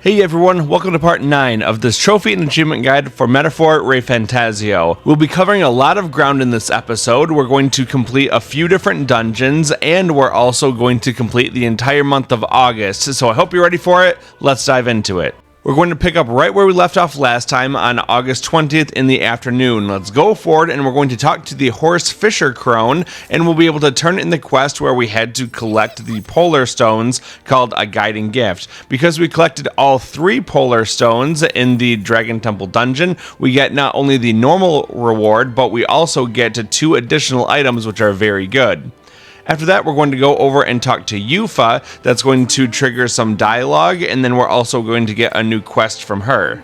Hey everyone, welcome to part 9 of this trophy and achievement guide for Metaphor ReFantazio. We'll be covering a lot of ground in this episode. We're going to complete a few different dungeons, and we're also going to complete the entire month of August. So I hope you're ready for it. Let's dive into it. We're going to pick up right where we left off last time on August 20th in the afternoon. Let's go forward and we're going to talk to the Horse Fisher Crone, and we'll be able to turn in the quest where we had to collect the Polar Stones called a Guiding Gift. Because we collected all 3 Polar Stones in the Dragon Temple dungeon, we get not only the normal reward, but we also get 2 additional items which are very good. After that, we're going to go over and talk to Eupha. That's going to trigger some dialogue, and then we're also going to get a new quest from her.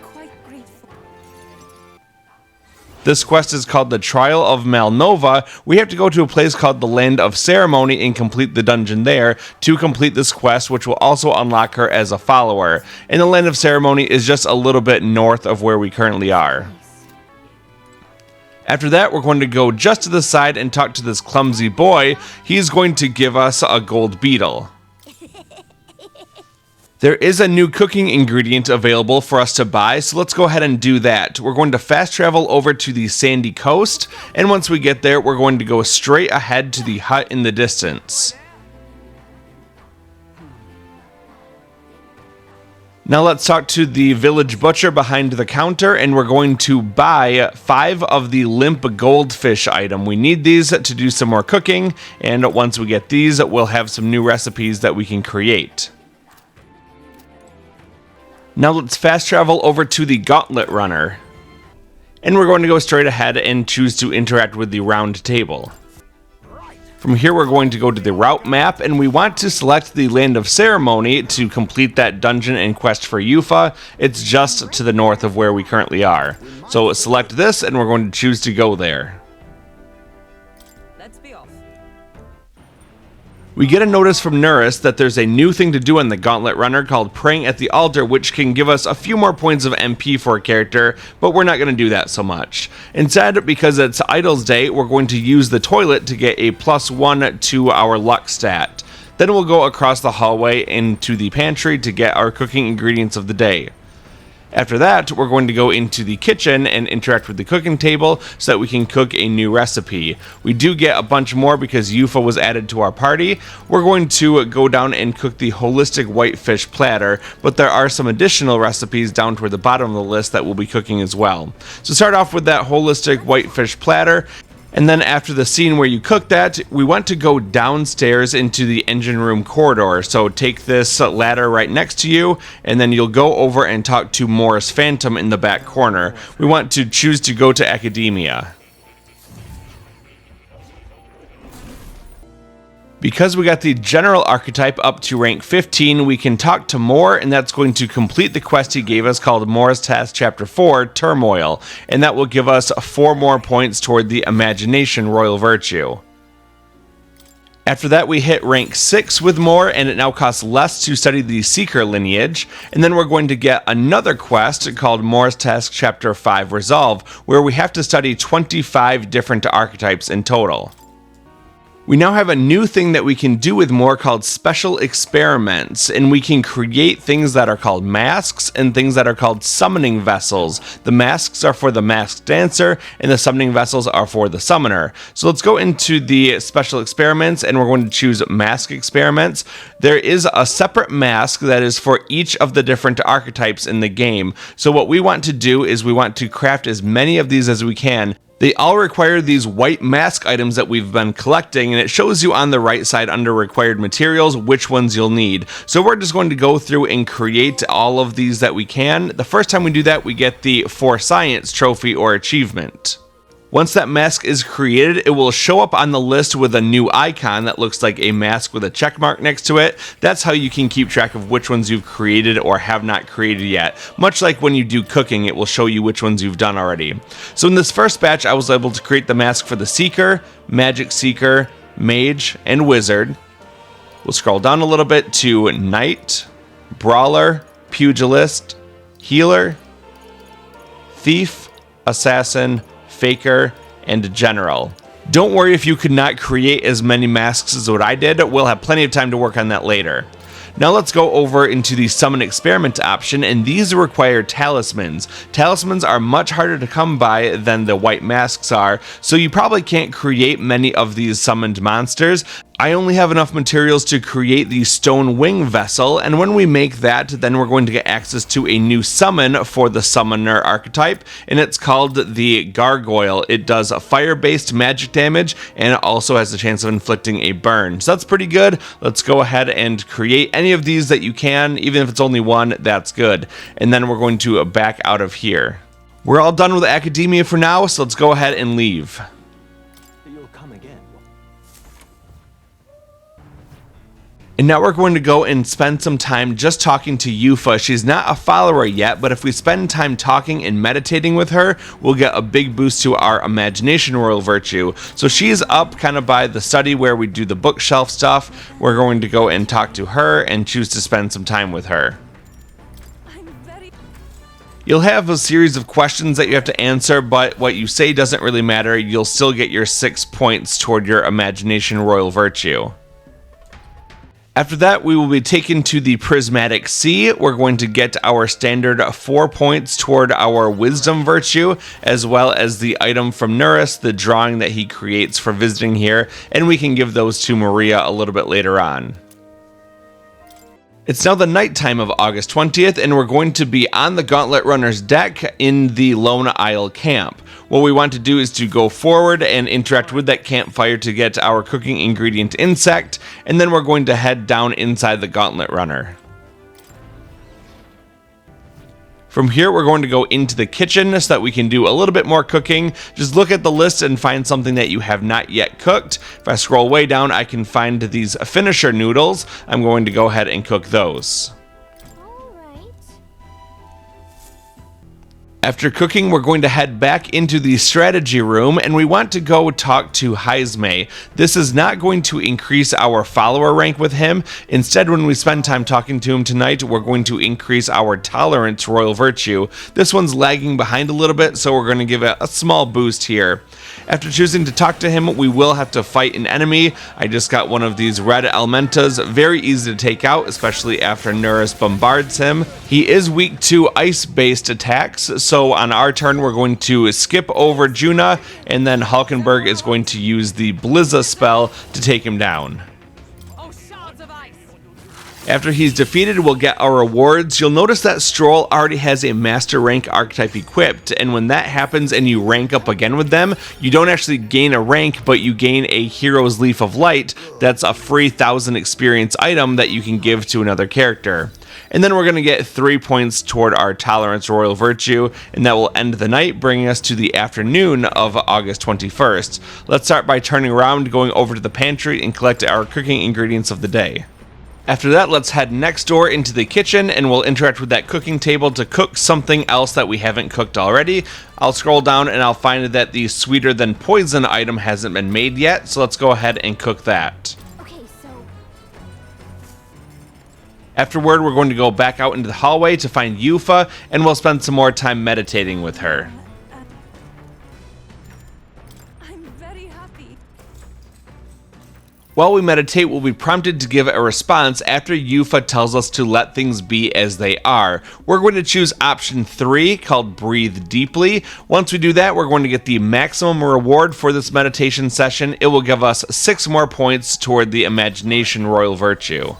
This quest is called the Trial of Malnova. We have to go to a place called the Land of Ceremony and complete the dungeon there to complete this quest, which will also unlock her as a follower. And the Land of Ceremony is just a little bit north of where we currently are. After that, we're going to go just to the side and talk to this clumsy boy. He's going to give us a gold beetle. There is a new cooking ingredient available for us to buy, so let's go ahead and do that. We're going to fast travel over to the sandy coast, and once we get there, we're going to go straight ahead to the hut in the distance. Now let's talk to the village butcher behind the counter, and we're going to buy 5 of the limp goldfish item. We need these to do some more cooking, and once we get these, we'll have some new recipes that we can create. Now let's fast travel over to the Gauntlet runner, and we're going to go straight ahead and choose to interact with the round table. From here, we're going to go to the route map, and we want to select the Land of Ceremony to complete that dungeon and quest for Eupha. It's just to the north of where we currently are. So select this, and we're going to choose to go there. Let's be off. We get a notice from Neuras that there's a new thing to do on the Gauntlet Runner called Praying at the Altar, which can give us a few more points of MP for a character, but we're not going to do that so much. Instead, because it's Idol's Day, we're going to use the toilet to get a +1 to our luck stat. Then we'll go across the hallway into the pantry to get our cooking ingredients of the day. After that, we're going to go into the kitchen and interact with the cooking table so that we can cook a new recipe. We do get a bunch more because Eupha was added to our party. We're going to go down and cook the holistic whitefish platter, but there are some additional recipes down toward the bottom of the list that we'll be cooking as well. So start off with that holistic whitefish platter. And then after the scene where you cook that, we want to go downstairs into the engine room corridor. So take this ladder right next to you, and then you'll go over and talk to Morris Phantom in the back corner. We want to choose to go to Academia. Because we got the general archetype up to rank 15, we can talk to Moore, and that's going to complete the quest he gave us called Moore's Task Chapter 4, Turmoil, and that will give us 4 more points toward the Imagination Royal Virtue. After that, we hit rank 6 with Moore, and it now costs less to study the Seeker lineage, and then we're going to get another quest called Moore's Task Chapter 5, Resolve, where we have to study 25 different archetypes in total. We now have a new thing that we can do with Moore called Special Experiments, and we can create things that are called masks and things that are called summoning vessels. The masks are for the masked dancer, and the summoning vessels are for the summoner. So let's go into the Special Experiments, and we're going to choose Mask Experiments. There is a separate mask that is for each of the different archetypes in the game. So what we want to do is we want to craft as many of these as we can. They all require these white mask items that we've been collecting, and it shows you on the right side under required materials which ones you'll need. So we're just going to go through and create all of these that we can. The first time we do that, we get the For Science trophy or achievement. Once that mask is created, it will show up on the list with a new icon that looks like a mask with a check mark next to it. That's how you can keep track of which ones you've created or have not created yet. Much like when you do cooking, it will show you which ones you've done already. So in this first batch, I was able to create the mask for the Seeker, Magic Seeker, Mage, and Wizard. We'll scroll down a little bit to Knight, Brawler, Pugilist, Healer, Thief, Assassin, Faker, and General. Don't worry if you could not create as many masks as what I did, we'll have plenty of time to work on that later. Now let's go over into the Summon Experiment option, and these require talismans. Talismans are much harder to come by than the white masks are, so you probably can't create many of these summoned monsters. I only have enough materials to create the Stone Wing Vessel, and when we make that, then we're going to get access to a new summon for the Summoner archetype, and it's called the Gargoyle. It does a fire-based magic damage, and it also has a chance of inflicting a burn. So that's pretty good. Let's go ahead and create any of these that you can, even if it's only one, that's good. And then we're going to back out of here. We're all done with Academia for now, so let's go ahead and leave. And now we're going to go and spend some time just talking to Eupha. She's not a follower yet, but if we spend time talking and meditating with her, we'll get a big boost to our imagination royal virtue. So she's up kind of by the study where we do the bookshelf stuff. We're going to go and talk to her and choose to spend some time with her. You'll have a series of questions that you have to answer, but what you say doesn't really matter. You'll still get your 6 points toward your imagination royal virtue. After that, we will be taken to the Prismatic Sea. We're going to get our standard 4 points toward our Wisdom virtue, as well as the item from Neuras, the drawing that he creates for visiting here, and we can give those to Maria a little bit later on. It's now the nighttime of August 20th, and we're going to be on the Gauntlet Runner's deck in the Lone Isle camp. What we want to do is to go forward and interact with that campfire to get our cooking ingredient insect, and then we're going to head down inside the Gauntlet Runner. From here, we're going to go into the kitchen so that we can do a little bit more cooking. Just look at the list and find something that you have not yet cooked. If I scroll way down, I can find these finisher noodles. I'm going to go ahead and cook those. After cooking, we're going to head back into the strategy room, and we want to go talk to Heismay. This is not going to increase our follower rank with him. Instead, when we spend time talking to him tonight, we're going to increase our tolerance royal virtue. This one's lagging behind a little bit, so we're going to give it a small boost here. After choosing to talk to him, we will have to fight an enemy. I just got one of these red elementas, very easy to take out, especially after Neuras bombards him. He is weak to ice-based attacks, so on our turn we're going to skip over Junah, and then Hulkenburg is going to use the Blizza spell to take him down. After he's defeated, we'll get our rewards. You'll notice that Stroll already has a master rank archetype equipped, and when that happens and you rank up again with them, you don't actually gain a rank, but you gain a Hero's Leaf of Light. That's a free 1000 experience item that you can give to another character. And then we're going to get 3 points toward our tolerance royal virtue, and that will end the night, bringing us to the afternoon of August 21st. Let's start by turning around, going over to the pantry, and collect our cooking ingredients of the day. After that, let's head next door into the kitchen, and we'll interact with that cooking table to cook something else that we haven't cooked already. I'll scroll down and I'll find that the sweeter than poison item hasn't been made yet, so let's go ahead and cook that. Afterward, we're going to go back out into the hallway to find Eupha, and we'll spend some more time meditating with her. While we meditate, we'll be prompted to give a response after Eupha tells us to let things be as they are. We're going to choose option 3, called Breathe Deeply. Once we do that, we're going to get the maximum reward for this meditation session. It will give us 6 more points toward the imagination royal virtue.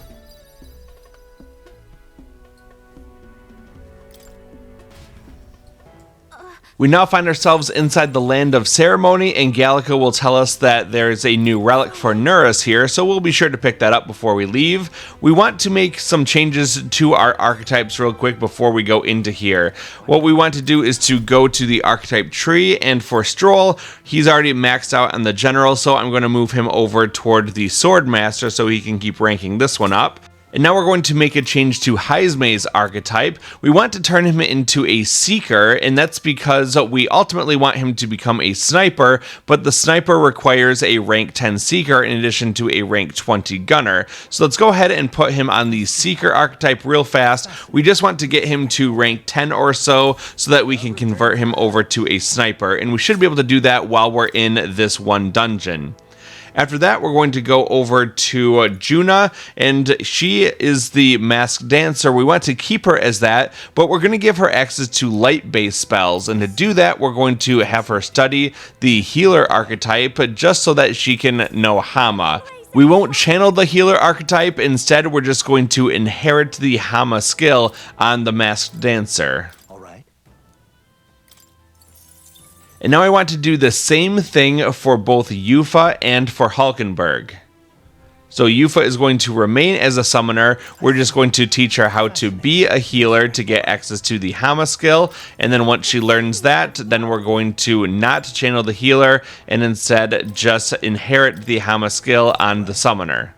We now find ourselves inside the Land of Ceremony, and Gallica will tell us that there's a new relic for Neuras here, so we'll be sure to pick that up before we leave. We want to make some changes to our archetypes real quick before we go into here. What we want to do is to go to the archetype tree, and for Stroll, he's already maxed out on the general, so I'm going to move him over toward the sword master so he can keep ranking this one up. And now we're going to make a change to Heismay's archetype. We want to turn him into a seeker, and that's because we ultimately want him to become a sniper, but the sniper requires a rank 10 seeker in addition to a rank 20 gunner. So let's go ahead and put him on the seeker archetype real fast. We just want to get him to rank 10 or so that we can convert him over to a sniper, and we should be able to do that while we're in this one dungeon. After that, we're going to go over to Junah, and she is the masked dancer. We want to keep her as that, but we're going to give her access to light-based spells, and to do that, we're going to have her study the healer archetype just so that she can know Hama. We won't channel the healer archetype, instead we're just going to inherit the Hama skill on the masked dancer. And now I want to do the same thing for both Eupha and for Hulkenburg. So Eupha is going to remain as a summoner. We're just going to teach her how to be a healer to get access to the Hama skill. And then once she learns that, then we're going to not channel the healer and instead just inherit the Hama skill on the summoner.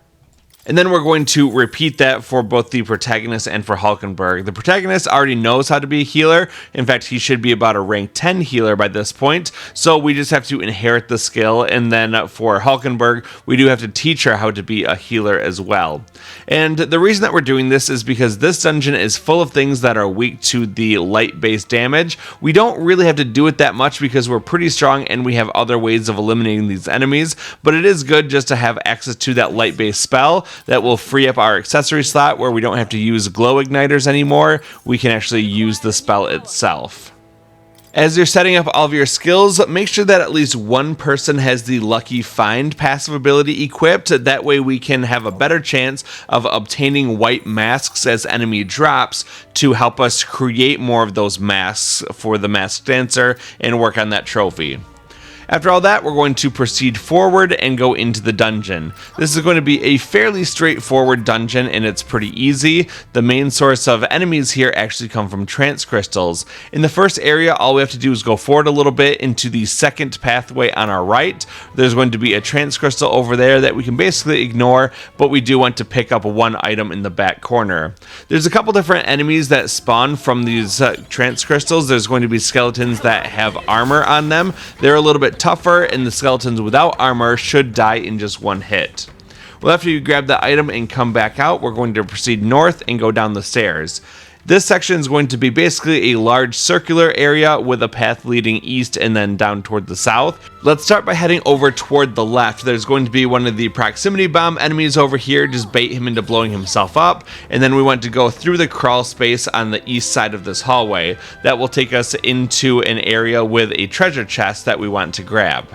And then we're going to repeat that for both the protagonist and for Hulkenburg. The protagonist already knows how to be a healer. In fact, he should be about a rank 10 healer by this point. So we just have to inherit the skill. And then for Hulkenburg, we do have to teach her how to be a healer as well. And the reason that we're doing this is because this dungeon is full of things that are weak to the light-based damage. We don't really have to do it that much because we're pretty strong and we have other ways of eliminating these enemies. But it is good just to have access to that light-based spell that will free up our accessory slot where we don't have to use glow igniters anymore. We can actually use the spell itself. As you're setting up all of your skills, make sure that at least one person has the Lucky Find passive ability equipped. That way we can have a better chance of obtaining white masks as enemy drops to help us create more of those masks for the masked dancer and work on that trophy. After all that, we're going to proceed forward and go into the dungeon. This is going to be a fairly straightforward dungeon and it's pretty easy. The main source of enemies here actually come from trance crystals. In the first area, all we have to do is go forward a little bit into the second pathway on our right. There's going to be a trance crystal over there that we can basically ignore, but we do want to pick up one item in the back corner. There's a couple different enemies that spawn from these trance crystals. There's going to be skeletons that have armor on them. They're a little bit tougher, and the skeletons without armor should die in just one hit. Well, after you grab the item and come back out, we're going to proceed north and go down the stairs. This section is going to be basically a large circular area with a path leading east and then down toward the south. Let's start by heading over toward the left. There's going to be one of the proximity bomb enemies over here. Just bait him into blowing himself up. And then we want to go through the crawl space on the east side of this hallway. That will take us into an area with a treasure chest that we want to grab.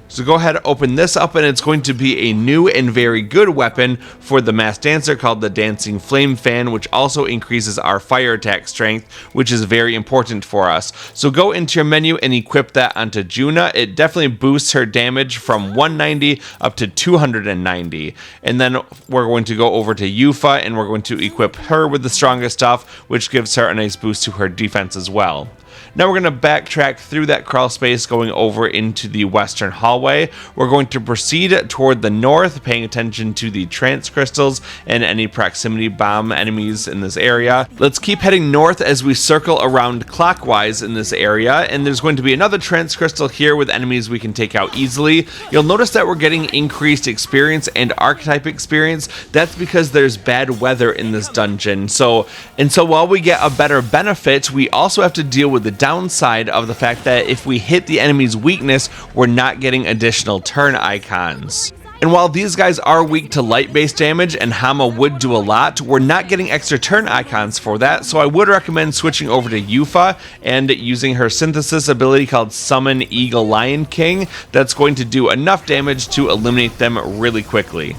So go ahead, open this up, and it's going to be a new and very good weapon for the masked dancer called the Dancing Flame Fan, which also increases our fire attack strength, which is very important for us. So go into your menu and equip that onto Junah. It definitely boosts her damage from 190 up to 290. And then we're going to go over to Eupha, and we're going to equip her with the strongest stuff, which gives her a nice boost to her defense as well. Now we're going to backtrack through that crawl space going over into the western hallway. We're going to proceed toward the north, paying attention to the trance crystals and any proximity bomb enemies in this area. Let's keep heading north as we circle around clockwise in this area, and there's going to be another trance crystal here with enemies we can take out easily. You'll notice that we're getting increased experience and archetype experience. That's because there's bad weather in this dungeon. So while we get a better benefit, we also have to deal with the downside of the fact that if we hit the enemy's weakness, we're not getting additional turn icons. And while these guys are weak to light-based damage and Hama would do a lot, we're not getting extra turn icons for that, so I would recommend switching over to Eupha and using her synthesis ability called Summon Eagle Lion King. That's going to do enough damage to eliminate them really quickly.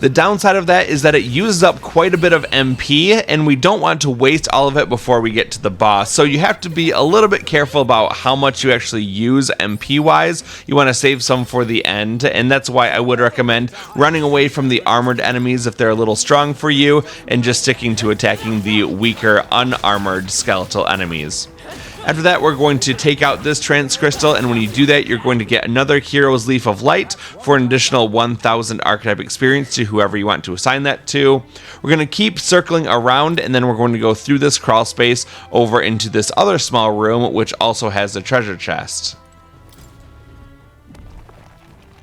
The downside of that is that it uses up quite a bit of MP, and we don't want to waste all of it before we get to the boss. So you have to be a little bit careful about how much you actually use MP-wise. You want to save some for the end, and that's why I would recommend running away from the armored enemies if they're a little strong for you, and just sticking to attacking the weaker, unarmored skeletal enemies. After that, we're going to take out this trance crystal, and when you do that, you're going to get another Hero's Leaf of Light for an additional 1000 archetype experience to whoever you want to assign that to. We're going to keep circling around, and then we're going to go through this crawl space over into this other small room, which also has a treasure chest.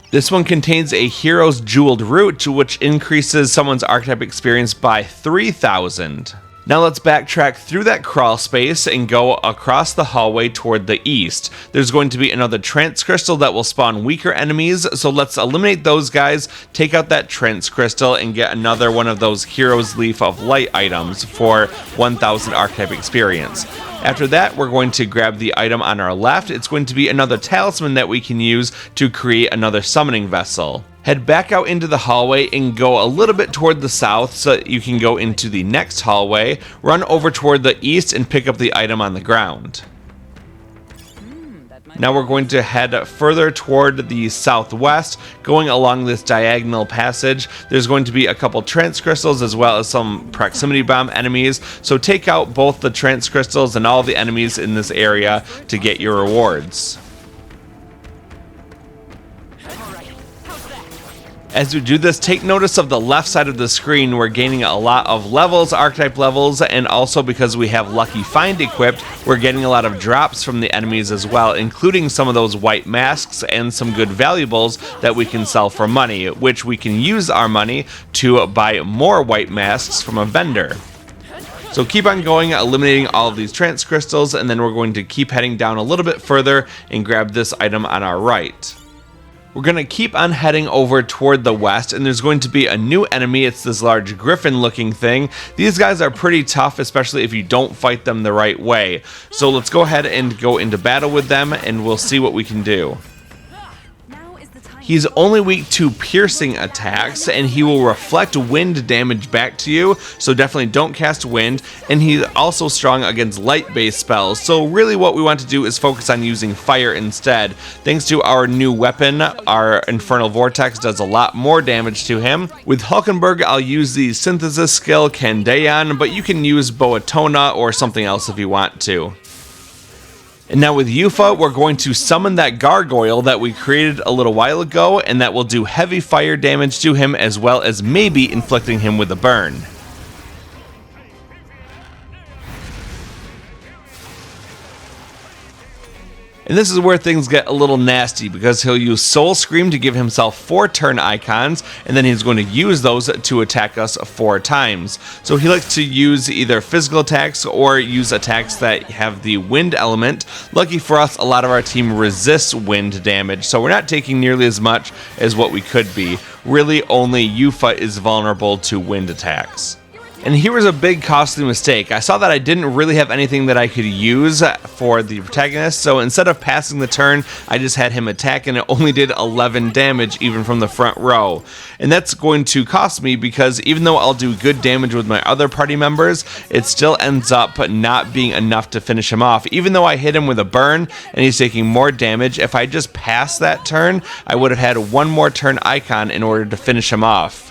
This one contains a Hero's Jeweled Root, which increases someone's archetype experience by 3000. Now let's backtrack through that crawl space and go across the hallway toward the east. There's going to be another trance crystal that will spawn weaker enemies, so let's eliminate those guys, take out that trance crystal, and get another one of those Hero's Leaf of Light items for 1000 Archetype experience. After that, we're going to grab the item on our left. It's going to be another talisman that we can use to create another summoning vessel. Head back out into the hallway and go a little bit toward the south so that you can go into the next hallway, run over toward the east and pick up the item on the ground. Now we're going to head further toward the southwest, going along this diagonal passage. There's going to be a couple trance crystals as well as some proximity bomb enemies, so take out both the trance crystals and all the enemies in this area to get your rewards. As we do this, take notice of the left side of the screen. We're gaining a lot of levels, archetype levels, and also because we have Lucky Find equipped, we're getting a lot of drops from the enemies as well, including some of those white masks and some good valuables that we can sell for money, which we can use our money to buy more white masks from a vendor. So keep on going, eliminating all of these trance crystals, and then we're going to keep heading down a little bit further and grab this item on our right. We're going to keep on heading over toward the west, and there's going to be a new enemy. It's this large griffin looking thing. These guys are pretty tough, especially if you don't fight them the right way. So let's go ahead and go into battle with them, and we'll see what we can do. He's only weak to piercing attacks, and he will reflect wind damage back to you, so definitely don't cast wind, and he's also strong against light-based spells, so really what we want to do is focus on using fire instead. Thanks to our new weapon, our Infernal Vortex does a lot more damage to him. With Hulkenburg, I'll use the Synthesis skill Candaeon, but you can use Boatona or something else if you want to. And now with Eupha, we're going to summon that gargoyle that we created a little while ago, and that will do heavy fire damage to him as well as maybe inflicting him with a burn. And this is where things get a little nasty, because he'll use Soul Scream to give himself 4 turn icons, and then he's going to use those to attack us 4 times. So he likes to use either physical attacks or use attacks that have the wind element. Lucky for us, a lot of our team resists wind damage, so we're not taking nearly as much as what we could be. Really, only Eupha is vulnerable to wind attacks. And here was a big costly mistake. I saw that I didn't really have anything that I could use for the protagonist, so instead of passing the turn, I just had him attack, and it only did 11 damage even from the front row. And that's going to cost me, because even though I'll do good damage with my other party members, it still ends up not being enough to finish him off. Even though I hit him with a burn and he's taking more damage, if I just passed that turn, I would have had 1 more turn icon in order to finish him off.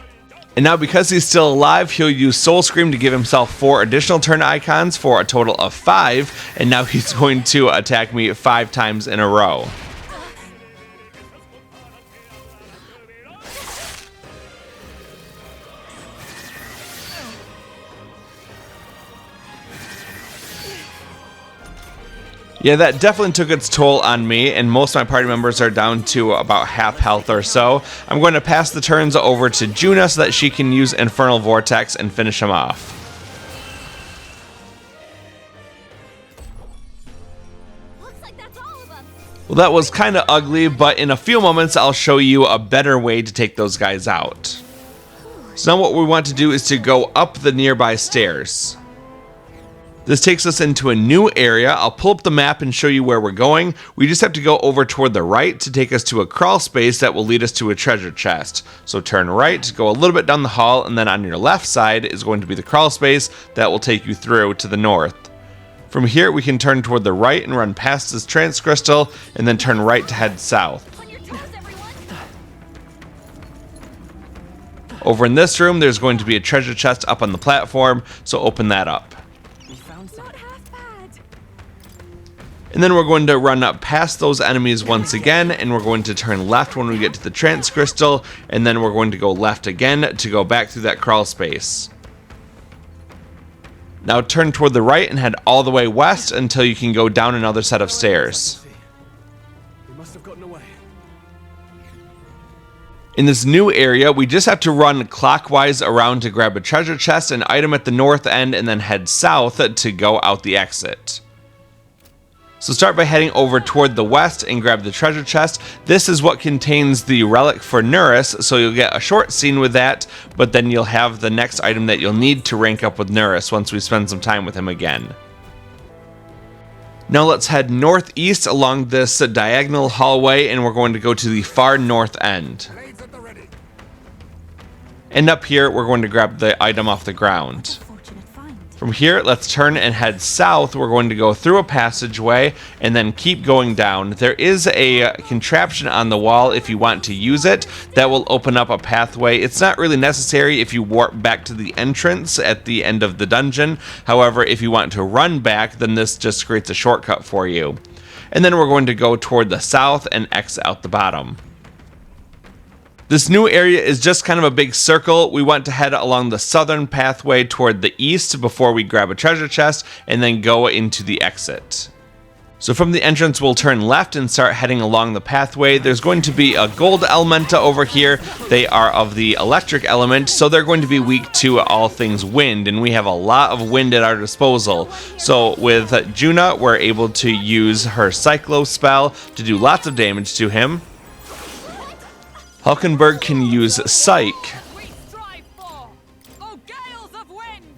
And now because he's still alive, he'll use Soul Scream to give himself 4 additional turn icons for a total of 5, and now he's going to attack me 5 times in a row. Yeah, that definitely took its toll on me, and most of my party members are down to about half health or so. I'm going to pass the turns over to Junah so that she can use Infernal Vortex and finish him off. Looks like that's all of us. Well, that was kind of ugly, but in a few moments I'll show you a better way to take those guys out. So now what we want to do is to go up the nearby stairs. This takes us into a new area. I'll pull up the map and show you where we're going. We just have to go over toward the right to take us to a crawl space that will lead us to a treasure chest. So turn right, go a little bit down the hall, and then on your left side is going to be the crawl space that will take you through to the north. From here, we can turn toward the right and run past this trance crystal, and then turn right to head south. Over in this room, there's going to be a treasure chest up on the platform, so open that up. And then we're going to run up past those enemies once again, and we're going to turn left when we get to the trance crystal, and then we're going to go left again to go back through that crawl space. Now turn toward the right and head all the way west until you can go down another set of stairs. We must have gotten away. In this new area, we just have to run clockwise around to grab a treasure chest, an item at the north end, and then head south to go out the exit. So start by heading over toward the west and grab the treasure chest. This is what contains the relic for Neuras, so you'll get a short scene with that, but then you'll have the next item that you'll need to rank up with Neuras once we spend some time with him again. Now let's head northeast along this diagonal hallway, and we're going to go to the far north end. And up here, we're going to grab the item off the ground. From here, let's turn and head south. We're going to go through a passageway and then keep going down. There is a contraption on the wall if you want to use it that will open up a pathway. It's not really necessary if you warp back to the entrance at the end of the dungeon. However, if you want to run back, then this just creates a shortcut for you. And then we're going to go toward the south and exit out the bottom. This new area is just kind of a big circle. We want to head along the southern pathway toward the east before we grab a treasure chest and then go into the exit. So from the entrance, we'll turn left and start heading along the pathway. There's going to be a gold elementa over here. They are of the electric element, so they're going to be weak to all things wind, and we have a lot of wind at our disposal. So with Junah, we're able to use her Cyclo spell to do lots of damage to him. Hulkenburg can use Psych,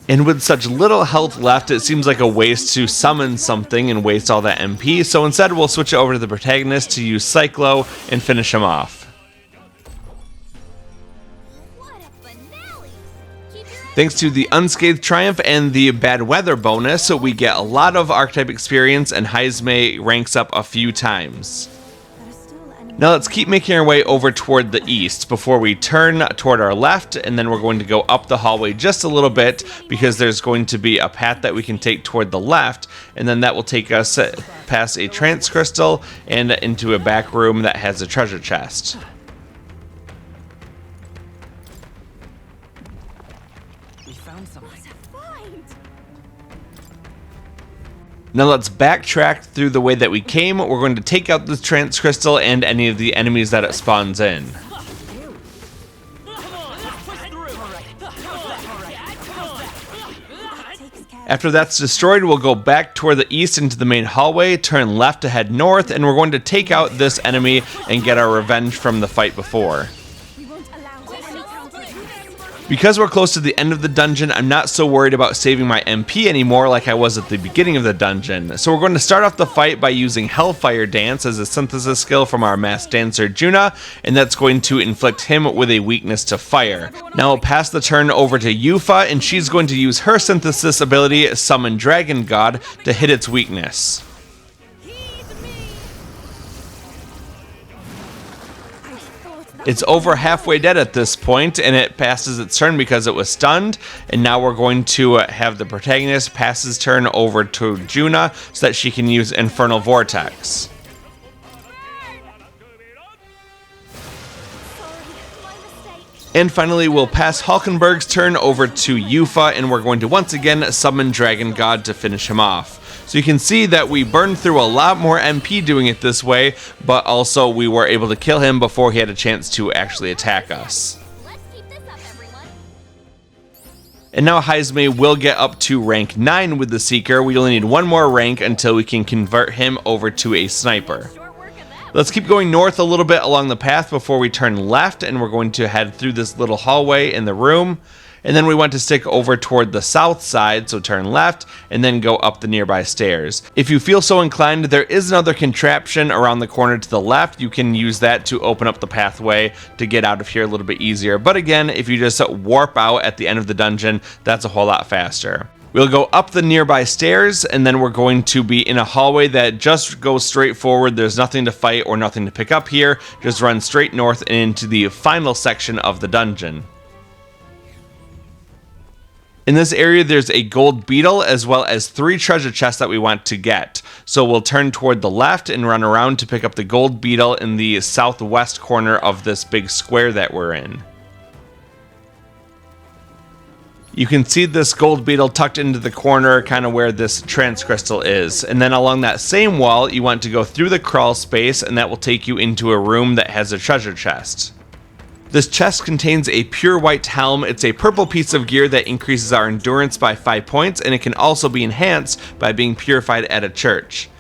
and with such little health left, it seems like a waste to summon something and waste all that MP, so instead we'll switch it over to the protagonist to use Cyclo and finish him off. Thanks to the Unscathed Triumph and the Bad Weather bonus, so we get a lot of Archetype experience, and Heismay ranks up a few times. Now let's keep making our way over toward the east before we turn toward our left, and then we're going to go up the hallway just a little bit because there's going to be a path that we can take toward the left, and then that will take us past a trance crystal and into a back room that has a treasure chest. We found something. Now let's backtrack through the way that we came. We're going to take out the trance crystal and any of the enemies that it spawns in. After that's destroyed, we'll go back toward the east into the main hallway, turn left to head north, and we're going to take out this enemy and get our revenge from the fight before. Because we're close to the end of the dungeon, I'm not so worried about saving my MP anymore like I was at the beginning of the dungeon. So we're going to start off the fight by using Hellfire Dance as a synthesis skill from our masked dancer Junah, and that's going to inflict him with a weakness to fire. Now we'll pass the turn over to Eupha, and she's going to use her synthesis ability, Summon Dragon God, to hit its weakness. It's over halfway dead at this point, and it passes its turn because it was stunned. And now we're going to have the protagonist pass his turn over to Junah so that she can use Infernal Vortex. And finally, we'll pass Hulkenburg's turn over to Eupha, and we're going to once again summon Dragon God to finish him off. So you can see that we burned through a lot more MP doing it this way, but also we were able to kill him before he had a chance to actually attack us. Let's keep this up, everyone. And now Heismay will get up to rank 9 with the Seeker. We only need one more rank until we can convert him over to a sniper. Let's keep going north a little bit along the path before we turn left, and we're going to head through this little hallway in the room. And then we want to stick over toward the south side, so turn left, and then go up the nearby stairs. If you feel so inclined, there is another contraption around the corner to the left. You can use that to open up the pathway to get out of here a little bit easier. But again, if you just warp out at the end of the dungeon, that's a whole lot faster. We'll go up the nearby stairs, and then we're going to be in a hallway that just goes straight forward. There's nothing to fight or nothing to pick up here. Just run straight north and into the final section of the dungeon. In this area, there's a gold beetle as well as 3 treasure chests that we want to get. So we'll turn toward the left and run around to pick up the gold beetle in the southwest corner of this big square that we're in. You can see this gold beetle tucked into the corner, kind of where this trance crystal is. And then along that same wall, you want to go through the crawl space, and that will take you into a room that has a treasure chest. This chest contains a pure white helm. It's a purple piece of gear that increases our endurance by 5 points, and it can also be enhanced by being purified at a church.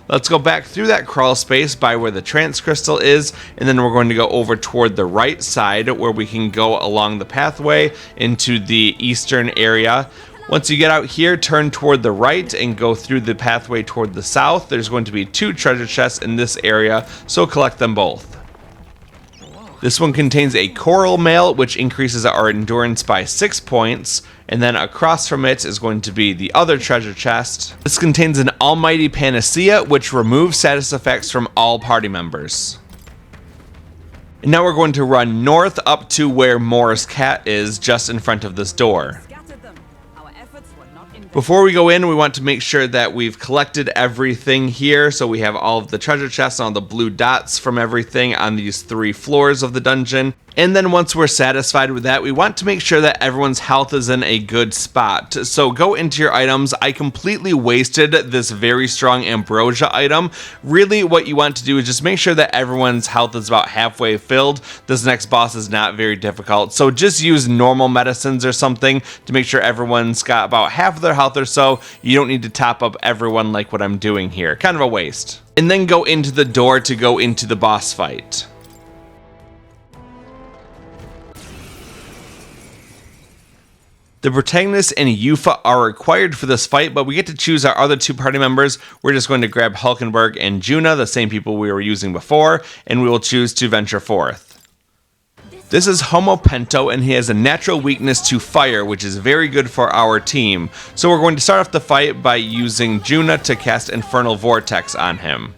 Let's go back through that crawl space by where the trance crystal is, and then we're going to go over toward the right side where we can go along the pathway into the eastern area. Once you get out here, turn toward the right and go through the pathway toward the south. There's going to be 2 treasure chests in this area, so collect them both. This one contains a coral mail, which increases our endurance by 6 points, and then across from it is going to be the other treasure chest. This contains an almighty panacea, which removes status effects from all party members. And now we're going to run north up to where Moore's cat is, just in front of this door. Before we go in, we want to make sure that we've collected everything here. So we have all of the treasure chests and all the blue dots from everything on these 3 floors of the dungeon. And then once we're satisfied with that, we want to make sure that everyone's health is in a good spot. So go into your items. I completely wasted this very strong ambrosia item. Really what you want to do is just make sure that everyone's health is about halfway filled. This next boss is not very difficult. So just use normal medicines or something to make sure everyone's got about half of their health or so. You don't need to top up everyone like what I'm doing here. Kind of a waste. And then go into the door to go into the boss fight. The protagonist and Eupha are required for this fight, but we get to choose our other 2 party members. We're just going to grab Hulkenburg and Junah, the same people we were using before, and we will choose to venture forth. This is Homo Pento, and he has a natural weakness to fire, which is very good for our team. So we're going to start off the fight by using Junah to cast Infernal Vortex on him.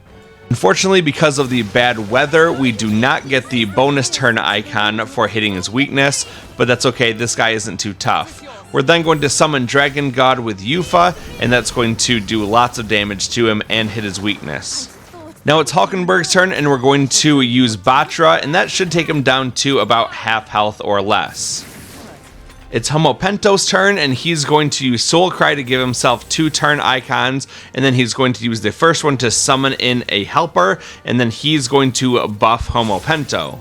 Unfortunately, because of the bad weather, we do not get the bonus turn icon for hitting his weakness, but that's okay, this guy isn't too tough. We're then going to summon Dragon God with Eupha, and that's going to do lots of damage to him and hit his weakness. Now it's Hulkenburg's turn, and we're going to use Batra, and that should take him down to about half health or less. It's Homo Pento's turn, and he's going to use Soul Cry to give himself 2 turn icons, and then he's going to use the first one to summon in a helper, and then he's going to buff Homo Pento.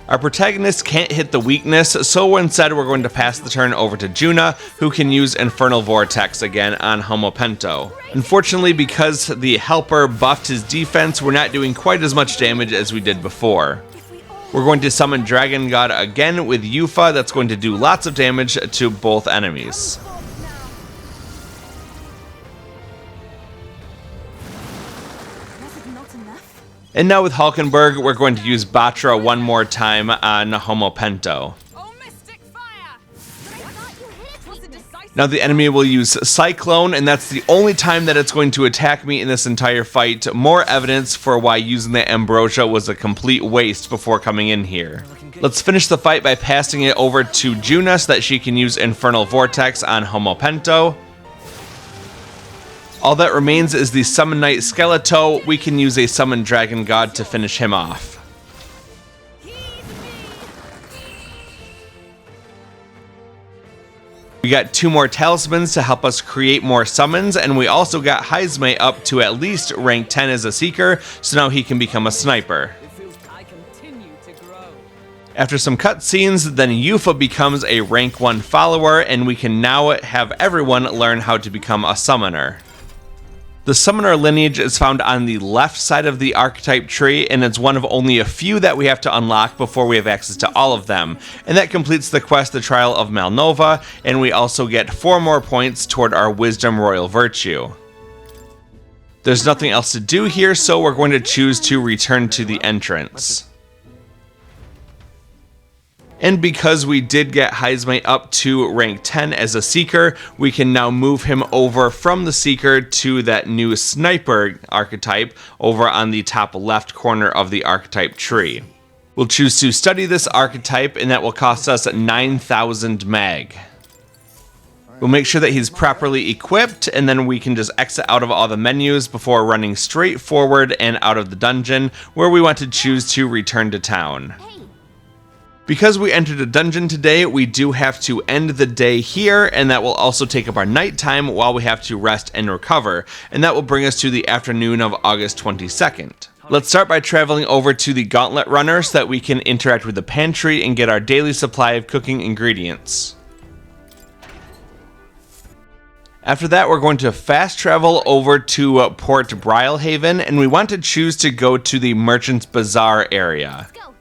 Our protagonist can't hit the weakness, so instead we're going to pass the turn over to Junah, who can use Infernal Vortex again on Homo Pento. Unfortunately, because the helper buffed his defense, we're not doing quite as much damage as we did before. We're going to summon Dragon God again with Eupha. That's going to do lots of damage to both enemies. And now with Hulkenburg, we're going to use Batra one more time on Homo Pento. Now the enemy will use Cyclone, and that's the only time that it's going to attack me in this entire fight. More evidence for why using the Ambrosia was a complete waste before coming in here. Let's finish the fight by passing it over to Junah so that she can use Infernal Vortex on Homo Pento. All that remains is the Summon Knight Skeleto. We can use a Summon Dragon God to finish him off. We got 2 more talismans to help us create more summons, and we also got Heismay up to at least rank 10 as a seeker, so now he can become a sniper. After some cutscenes, then Eupha becomes a rank 1 follower, and we can now have everyone learn how to become a summoner. The summoner lineage is found on the left side of the archetype tree, and it's one of only a few that we have to unlock before we have access to all of them. And that completes the quest, The Trial of Malnova, and we also get 4 more points toward our Wisdom Royal Virtue. There's nothing else to do here, so we're going to choose to return to the entrance. And because we did get Heismay up to rank 10 as a Seeker, we can now move him over from the Seeker to that new Sniper archetype over on the top left corner of the archetype tree. We'll choose to study this archetype, and that will cost us 9,000 mag. We'll make sure that he's properly equipped, and then we can just exit out of all the menus before running straight forward and out of the dungeon, where we want to choose to return to town. Because we entered a dungeon today, we do have to end the day here, and that will also take up our nighttime while we have to rest and recover, and that will bring us to the afternoon of August 22nd. Let's start by traveling over to the Gauntlet runner so that we can interact with the pantry and get our daily supply of cooking ingredients. After that, we're going to fast travel over to Port Brylehaven, and we want to choose to go to the Merchant's Bazaar area. Go.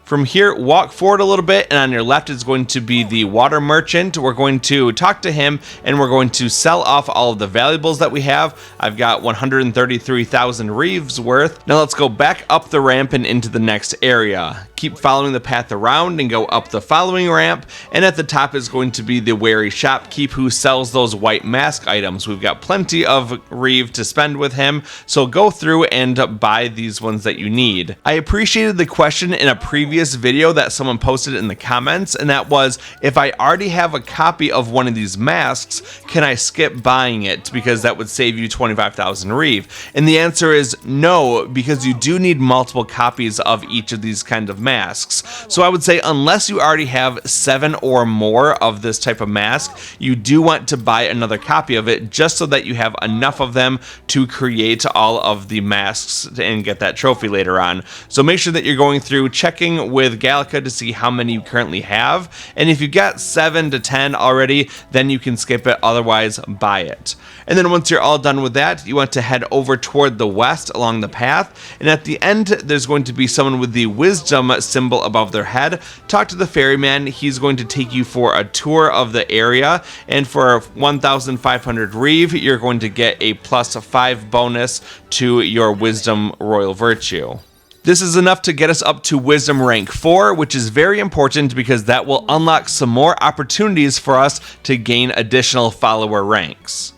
From here, walk forward a little bit, and on your left is going to be the water merchant. We're going to talk to him, and we're going to sell off all of the valuables that we have. I've got 133,000 reeves worth. Now let's go back up the ramp and into the next area. Keep following the path around and go up the following ramp, and at the top is going to be the wary shopkeep who sells those white mask items. We've got plenty of reeve to spend with him, so go through and buy these ones that you need. I appreciated the question in a previous video that someone posted in the comments, and that was, if I already have a copy of one of these masks, can I skip buying it because that would save you 25,000 reeve? And the answer is no, because you do need multiple copies of each of these kind of masks. So I would say unless you already have 7 or more of this type of mask, you do want to buy another copy of it just so that you have enough of them to create all of the masks and get that trophy later on. So make sure that you're going through checking with Gallica to see how many you currently have, and if you got 7 to 10 already, then you can skip it, otherwise buy it. And then once you're all done with that, you want to head over toward the west along the path, and at the end there's going to be someone with the wisdom symbol above their head. Talk to the ferryman. He's going to take you for a tour of the area, and for 1,500 reeve you're going to get a +5 bonus to your wisdom royal virtue. This is enough to get us up to Wisdom rank 4, which is very important because that will unlock some more opportunities for us to gain additional follower ranks.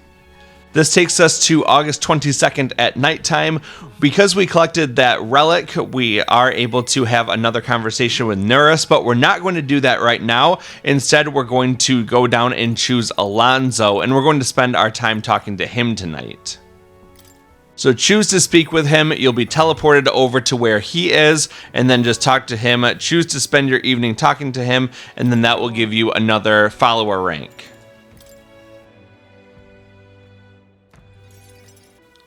This takes us to August 22nd at nighttime. Because we collected that relic, we are able to have another conversation with Neuras, but we're not going to do that right now. Instead, we're going to go down and choose Alonzo, and we're going to spend our time talking to him tonight. So choose to speak with him, you'll be teleported over to where he is, and then just talk to him. Choose to spend your evening talking to him, and then that will give you another follower rank.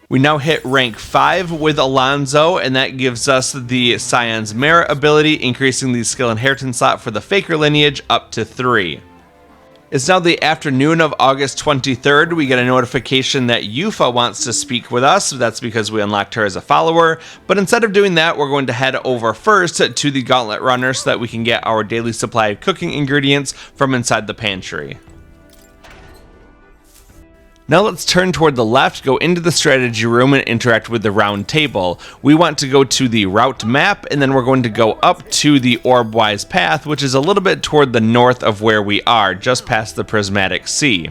We now hit rank 5 with Alonzo, and that gives us the Scion's Merit ability, increasing the skill inheritance slot for the Faker lineage up to 3. It's now the afternoon of August 23rd. We get a notification that Eupha wants to speak with us. That's because we unlocked her as a follower. But instead of doing that, we're going to head over first to the Gauntlet runner so that we can get our daily supply of cooking ingredients from inside the pantry. Now let's turn toward the left, go into the strategy room, and interact with the round table. We want to go to the route map, and then we're going to go up to the Orbwise path, which is a little bit toward the north of where we are, just past the Prismatic Sea.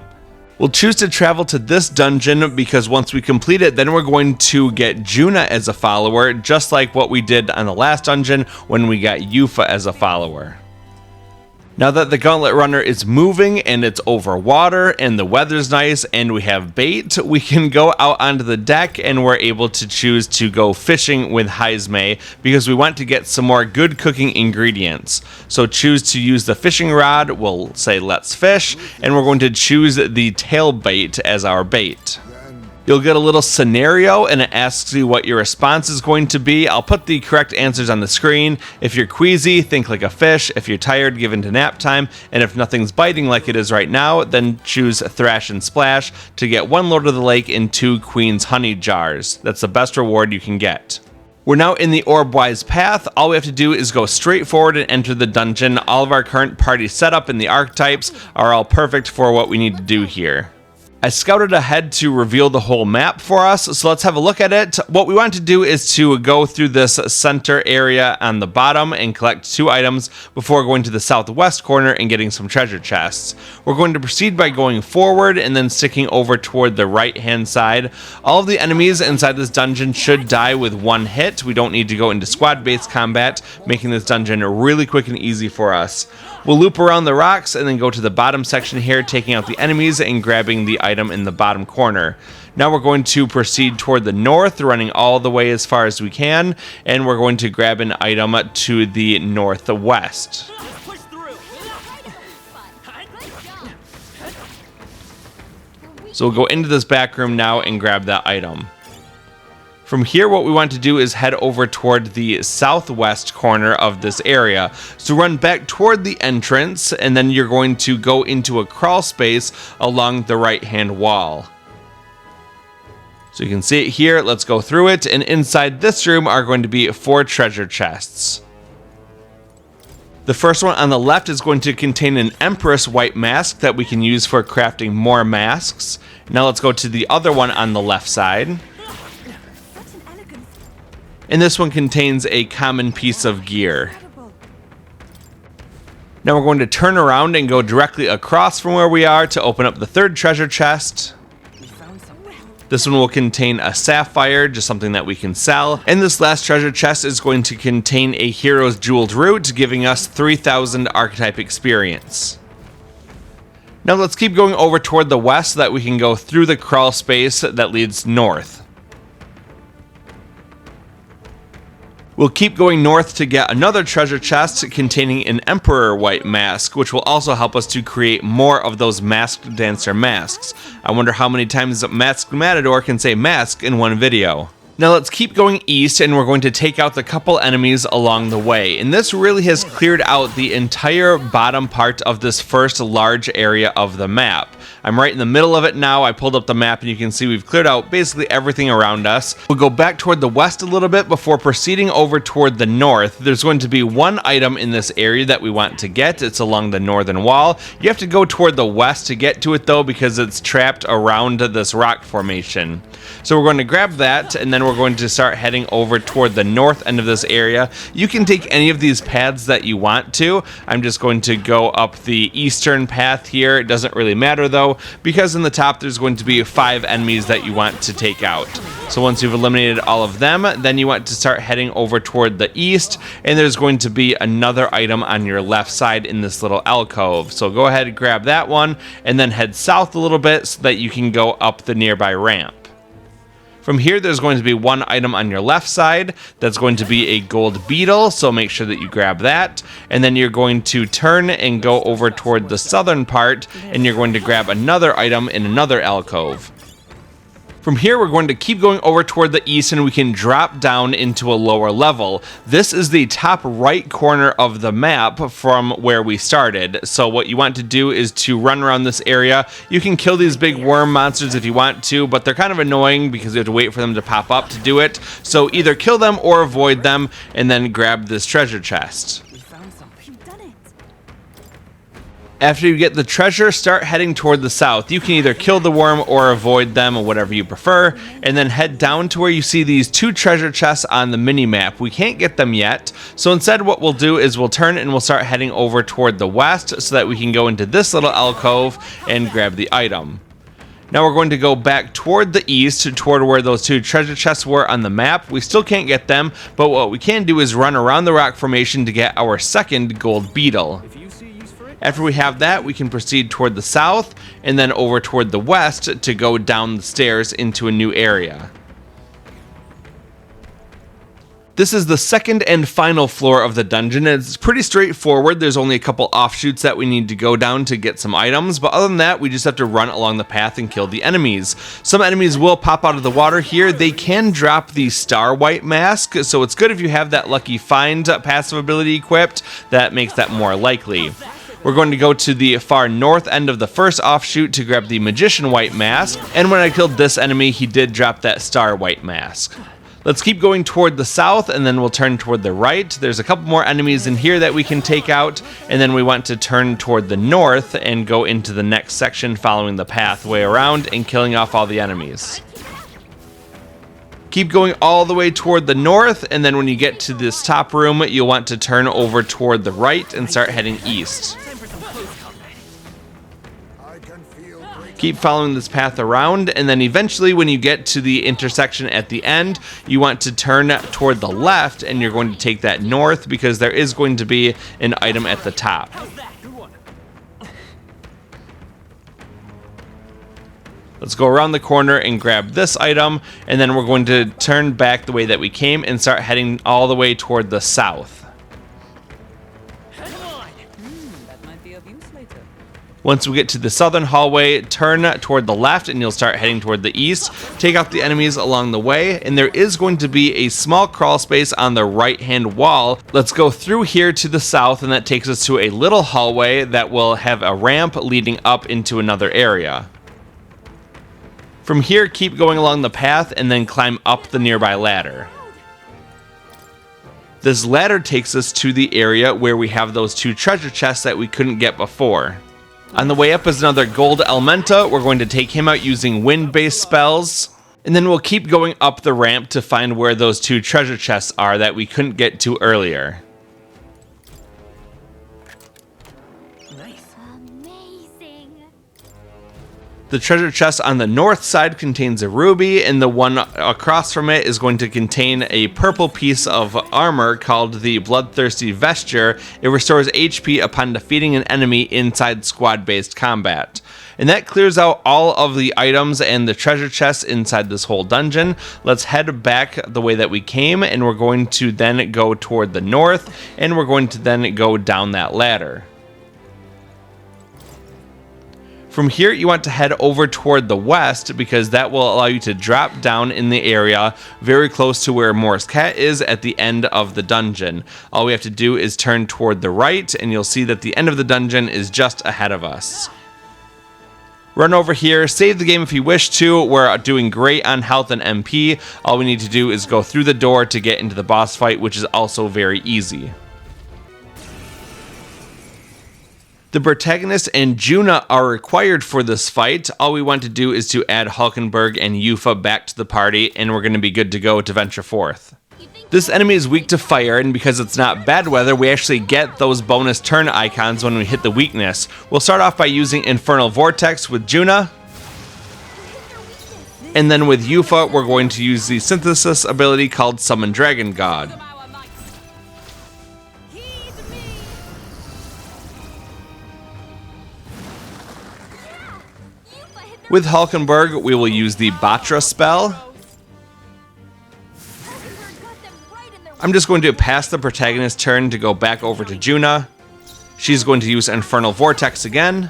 We'll choose to travel to this dungeon because once we complete it, then we're going to get Junah as a follower, just like what we did on the last dungeon when we got Eupha as a follower. Now that the Gauntlet runner is moving and it's over water and the weather's nice and we have bait, we can go out onto the deck and we're able to choose to go fishing with Heismay because we want to get some more good cooking ingredients. So choose to use the fishing rod, we'll say let's fish, and we're going to choose the tail bait as our bait. You'll get a little scenario and it asks you what your response is going to be. I'll put the correct answers on the screen. If you're queasy, think like a fish. If you're tired, give in to nap time. And if nothing's biting like it is right now, then choose Thrash and Splash to get 1 Lord of the Lake and 2 Queen's Honey Jars. That's the best reward you can get. We're now in the Orbwise path. All we have to do is go straight forward and enter the dungeon. All of our current party setup and the archetypes are all perfect for what we need to do here. I scouted ahead to reveal the whole map for us, so let's have a look at it. What we want to do is to go through this center area on the bottom and collect 2 items before going to the southwest corner and getting some treasure chests. We're going to proceed by going forward and then sticking over toward the right hand side. All of the enemies inside this dungeon should die with 1 hit. We don't need to go into squad-based combat, making this dungeon really quick and easy for us. We'll loop around the rocks and then go to the bottom section here, taking out the enemies and grabbing the item in the bottom corner. Now we're going to proceed toward the north, running all the way as far as we can, and we're going to grab an item to the northwest. So we'll go into this back room now and grab that item. From here, what we want to do is head over toward the southwest corner of this area. So run back toward the entrance, and then you're going to go into a crawl space along the right-hand wall. So you can see it here. Let's go through it, and inside this room are going to be 4 treasure chests. The first one on the left is going to contain an Empress white mask that we can use for crafting more masks. Now let's go to the other one on the left side. And this one contains a common piece of gear. Now we're going to turn around and go directly across from where we are to open up the third treasure chest. This one will contain a sapphire, just something that we can sell. And this last treasure chest is going to contain a hero's jeweled root, giving us 3,000 archetype experience. Now let's keep going over toward the west so that we can go through the crawl space that leads north. We'll keep going north to get another treasure chest containing an Emperor white mask, which will also help us to create more of those masked dancer masks. I wonder how many times Masked Matador can say mask in one video. Now let's keep going east, and we're going to take out the couple enemies along the way. And this really has cleared out the entire bottom part of this first large area of the map. I'm right in the middle of it now. I pulled up the map and you can see we've cleared out basically everything around us. We'll go back toward the west a little bit before proceeding over toward the north. There's going to be one item in this area that we want to get. It's along the northern wall. You have to go toward the west to get to it though, because it's trapped around this rock formation. So we're going to grab that, and then we're going to start heading over toward the north end of this area. You can take any of these paths that you want to. I'm just going to go up the eastern path here. It doesn't really matter though, because in the top there's going to be 5 enemies that you want to take out. So once you've eliminated all of them, then you want to start heading over toward the east, and there's going to be another item on your left side in this little alcove. So go ahead and grab that one, and then head south a little bit so that you can go up the nearby ramp. From here, there's going to be one item on your left side that's going to be a gold beetle, so make sure that you grab that. And then you're going to turn and go over toward the southern part, and you're going to grab another item in another alcove. From here, we're going to keep going over toward the east, and we can drop down into a lower level. This is the top right corner of the map from where we started. So what you want to do is to run around this area. You can kill these big worm monsters if you want to, but they're kind of annoying because you have to wait for them to pop up to do it. So either kill them or avoid them, and then grab this treasure chest. After you get the treasure, start heading toward the south. You can either kill the worm or avoid them, or whatever you prefer, and then head down to where you see these 2 treasure chests on the mini-map. We can't get them yet, so instead what we'll do is we'll turn and we'll start heading over toward the west so that we can go into this little alcove and grab the item. Now we're going to go back toward the east, toward where those 2 treasure chests were on the map. We still can't get them, but what we can do is run around the rock formation to get our second gold beetle. After we have that, we can proceed toward the south and then over toward the west to go down the stairs into a new area. This is the second and final floor of the dungeon, and it's pretty straightforward. There's only a couple offshoots that we need to go down to get some items, but other than that, we just have to run along the path and kill the enemies. Some enemies will pop out of the water here. They can drop the star white mask, so it's good if you have that lucky find passive ability equipped. That makes that more likely. We're going to go to the far north end of the first offshoot to grab the magician white mask, and when I killed this enemy, he did drop that star white mask. Let's keep going toward the south, and then we'll turn toward the right. There's a couple more enemies in here that we can take out, and then we want to turn toward the north and go into the next section following the pathway around and killing off all the enemies. Keep going all the way toward the north, and then when you get to this top room, you'll want to turn over toward the right and start heading east. Keep following this path around, and then eventually when you get to the intersection at the end, you want to turn toward the left, and you're going to take that north because there is going to be an item at the top. Let's go around the corner and grab this item, and then we're going to turn back the way that we came and start heading all the way toward the south. That might be of use later. Once we get to the southern hallway, turn toward the left and you'll start heading toward the east. Take out the enemies along the way, and there is going to be a small crawl space on the right hand wall. Let's go through here to the south, and that takes us to a little hallway that will have a ramp leading up into another area. From here, keep going along the path and then climb up the nearby ladder. This ladder takes us to the area where we have those 2 treasure chests that we couldn't get before. On the way up is another gold Elementa. We're going to take him out using wind-based spells. And then we'll keep going up the ramp to find where those 2 treasure chests are that we couldn't get to earlier. Nice. Amazing. The treasure chest on the north side contains a ruby, and the one across from it is going to contain a purple piece of armor called the Bloodthirsty Vesture. It restores HP upon defeating an enemy inside squad-based combat. And that clears out all of the items and the treasure chests inside this whole dungeon. Let's head back the way that we came, and we're going to then go toward the north, and we're going to then go down that ladder. From here, you want to head over toward the west because that will allow you to drop down in the area very close to where Moore's Cat is at the end of the dungeon. All we have to do is turn toward the right, and you'll see that the end of the dungeon is just ahead of us. Run over here, save the game if you wish to. We're doing great on health and MP. All we need to do is go through the door to get into the boss fight, which is also very easy. The protagonist and Junah are required for this fight. All we want to do is to add Hulkenburg and Eupha back to the party, and we're going to be good to go to venture forth. This enemy is weak to fire, and because it's not bad weather, we actually get those bonus turn icons when we hit the weakness. We'll start off by using Infernal Vortex with Junah, and then with Eupha, we're going to use the synthesis ability called Summon Dragon God. With Hulkenburg, we will use the Batra spell. I'm just going to pass the protagonist's turn to go back over to Junah. She's going to use Infernal Vortex again.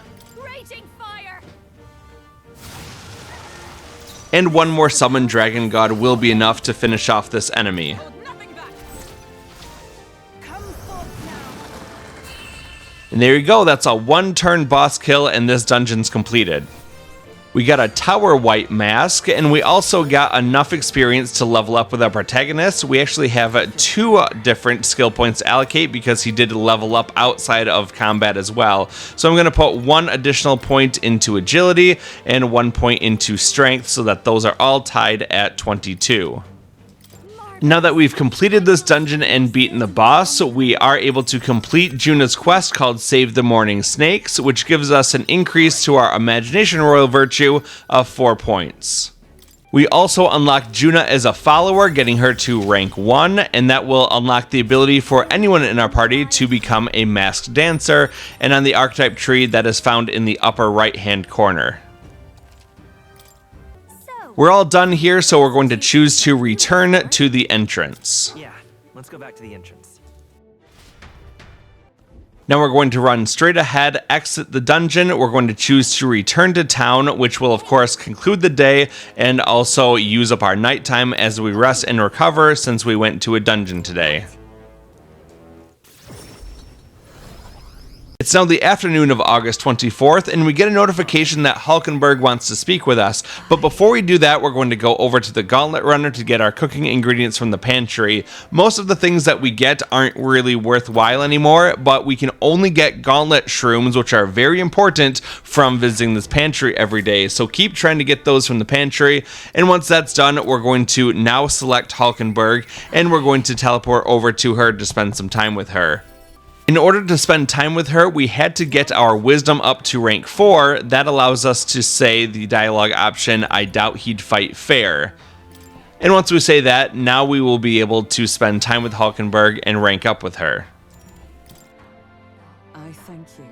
And one more Summon Dragon God will be enough to finish off this enemy. And there you go, that's a 1-turn boss kill, and this dungeon's completed. We got a Tower White Mask, and we also got enough experience to level up with our protagonist. We actually have 2 different skill points to allocate because he did level up outside of combat as well. So I'm going to put 1 additional point into agility and 1 point into strength so that those are all tied at 22. Now that we've completed this dungeon and beaten the boss, we are able to complete Junah's quest called Save the Morning Snakes, which gives us an increase to our Imagination Royal Virtue of 4 points. We also unlock Junah as a follower, getting her to rank 1, and that will unlock the ability for anyone in our party to become a masked dancer, and on the archetype tree that is found in the upper right hand corner. We're all done here, so we're going to choose to return to the entrance. Yeah, let's go back to the entrance. Now we're going to run straight ahead, exit the dungeon. We're going to choose to return to town, which will of course conclude the day and also use up our nighttime as we rest and recover since we went to a dungeon today. It's now the afternoon of August 24th, and we get a notification that Hulkenburg wants to speak with us. But before we do that, we're going to go over to the Gauntlet Runner to get our cooking ingredients from the pantry. Most of the things that we get aren't really worthwhile anymore, but we can only get Gauntlet shrooms, which are very important, from visiting this pantry every day. So keep trying to get those from the pantry. And once that's done, we're going to now select Hulkenburg, and we're going to teleport over to her to spend some time with her. In order to spend time with her, we had to get our wisdom up to rank 4. That allows us to say the dialogue option, "I doubt he'd fight fair." And once we say that, now we will be able to spend time with Hulkenburg and rank up with her. I thank you.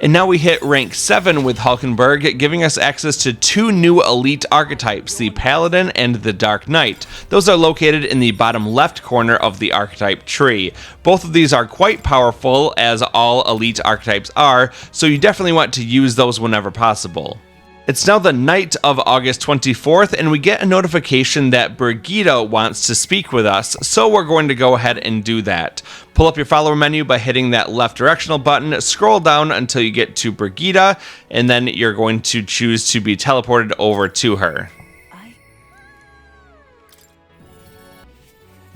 And now we hit rank 7 with Hulkenburg, giving us access to 2 new elite archetypes, the Paladin and the Dark Knight. Those are located in the bottom left corner of the archetype tree. Both of these are quite powerful, as all elite archetypes are, so you definitely want to use those whenever possible. It's now the night of August 24th, and we get a notification that Brigitta wants to speak with us, so we're going to go ahead and do that. Pull up your follower menu by hitting that left directional button, scroll down until you get to Brigitta, and then you're going to choose to be teleported over to her.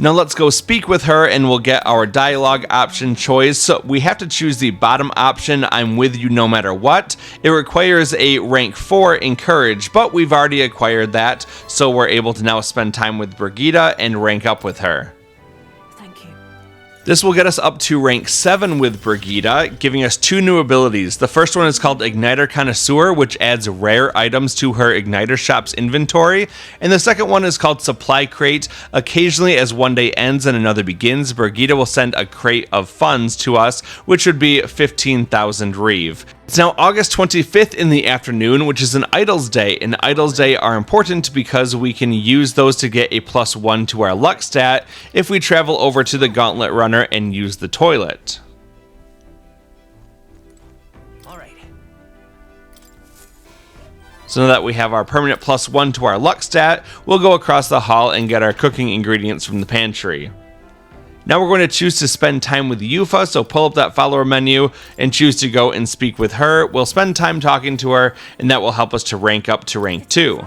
Now let's go speak with her and we'll get our dialogue option choice. So we have to choose the bottom option, I'm with you no matter what. It requires a rank 4 encourage, but we've already acquired that, so we're able to now spend time with Brigitta and rank up with her. This will get us up to rank 7 with Brigitta, giving us 2 new abilities. The first one is called Igniter Connoisseur, which adds rare items to her Igniter Shop's inventory. And the second one is called Supply Crate. Occasionally, as one day ends and another begins, Brigitta will send a crate of funds to us, which would be 15,000 Reeve. It's now August 25th in the afternoon, which is an Idols Day, and Idols Day are important because we can use those to get a +1 to our luck stat if we travel over to the Gauntlet Runner and use the toilet. Alright. So now that we have our permanent +1 to our luck stat, we'll go across the hall and get our cooking ingredients from the pantry. Now we're going to choose to spend time with Eupha, so pull up that follower menu and choose to go and speak with her. We'll spend time talking to her, and that will help us to rank up to rank 2.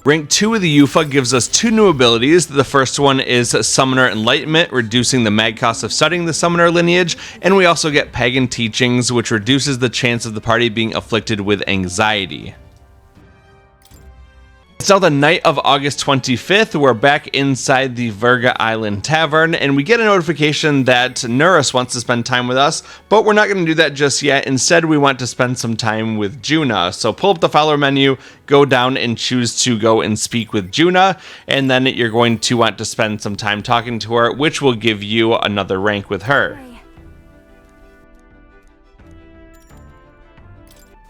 Rank 2 with the Eupha gives us 2 new abilities. The first one is Summoner Enlightenment, reducing the mag cost of studying the Summoner lineage, and we also get Pagan Teachings, which reduces the chance of the party being afflicted with anxiety. It's now the night of August 25th, we're back inside the Virga Island Tavern, and we get a notification that Neuras wants to spend time with us, but we're not going to do that just yet. Instead, we want to spend some time with Junah. So pull up the follower menu, go down and choose to go and speak with Junah, and then you're going to want to spend some time talking to her, which will give you another rank with her.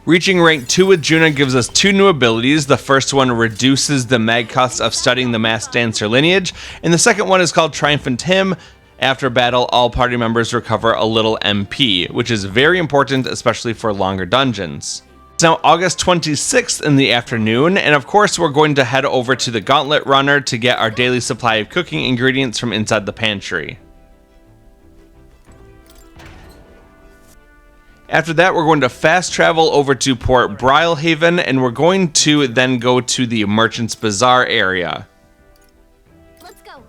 Reaching rank 2 with Junah gives us 2 new abilities. The first one reduces the mag cost of studying the Masked Dancer lineage, and the second one is called Triumphant Hymn. After battle, all party members recover a little MP, which is very important, especially for longer dungeons. It's now August 26th in the afternoon, and of course we're going to head over to the Gauntlet Runner to get our daily supply of cooking ingredients from inside the pantry. After that, we're going to fast travel over to Port Brilehaven, and we're going to then go to the Merchant's Bazaar area. Let's go.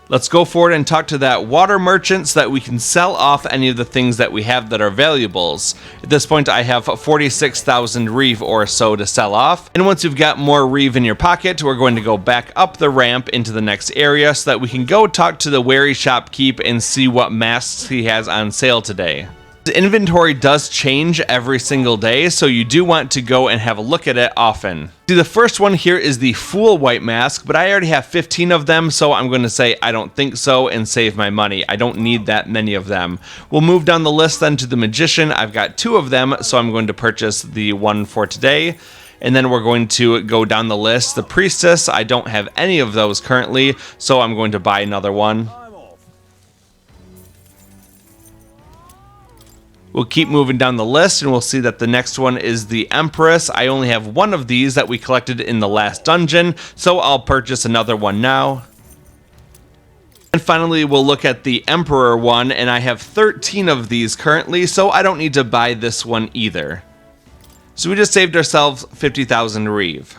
Let's go forward and talk to that water merchant so that we can sell off any of the things that we have that are valuables. At this point, I have 46,000 Reeve or so to sell off. And once you've got more Reeve in your pocket, we're going to go back up the ramp into the next area so that we can go talk to the wary shopkeep and see what masks he has on sale today. The inventory does change every single day, so you do want to go and have a look at it often. See, the first one here is the Fool White Mask, but I already have 15 of them, so I'm going to say I don't think so and save my money. I don't need that many of them. We'll move down the list then to the Magician. I've got 2 of them, so I'm going to purchase the one for today. And then we're going to go down the list. The Priestess, I don't have any of those currently, so I'm going to buy another one. We'll keep moving down the list and we'll see that the next one is the Empress. I only have 1 of these that we collected in the last dungeon, so I'll purchase another one now. And finally, we'll look at the Emperor one, and I have 13 of these currently, so I don't need to buy this one either. So we just saved ourselves 50,000 Reeve.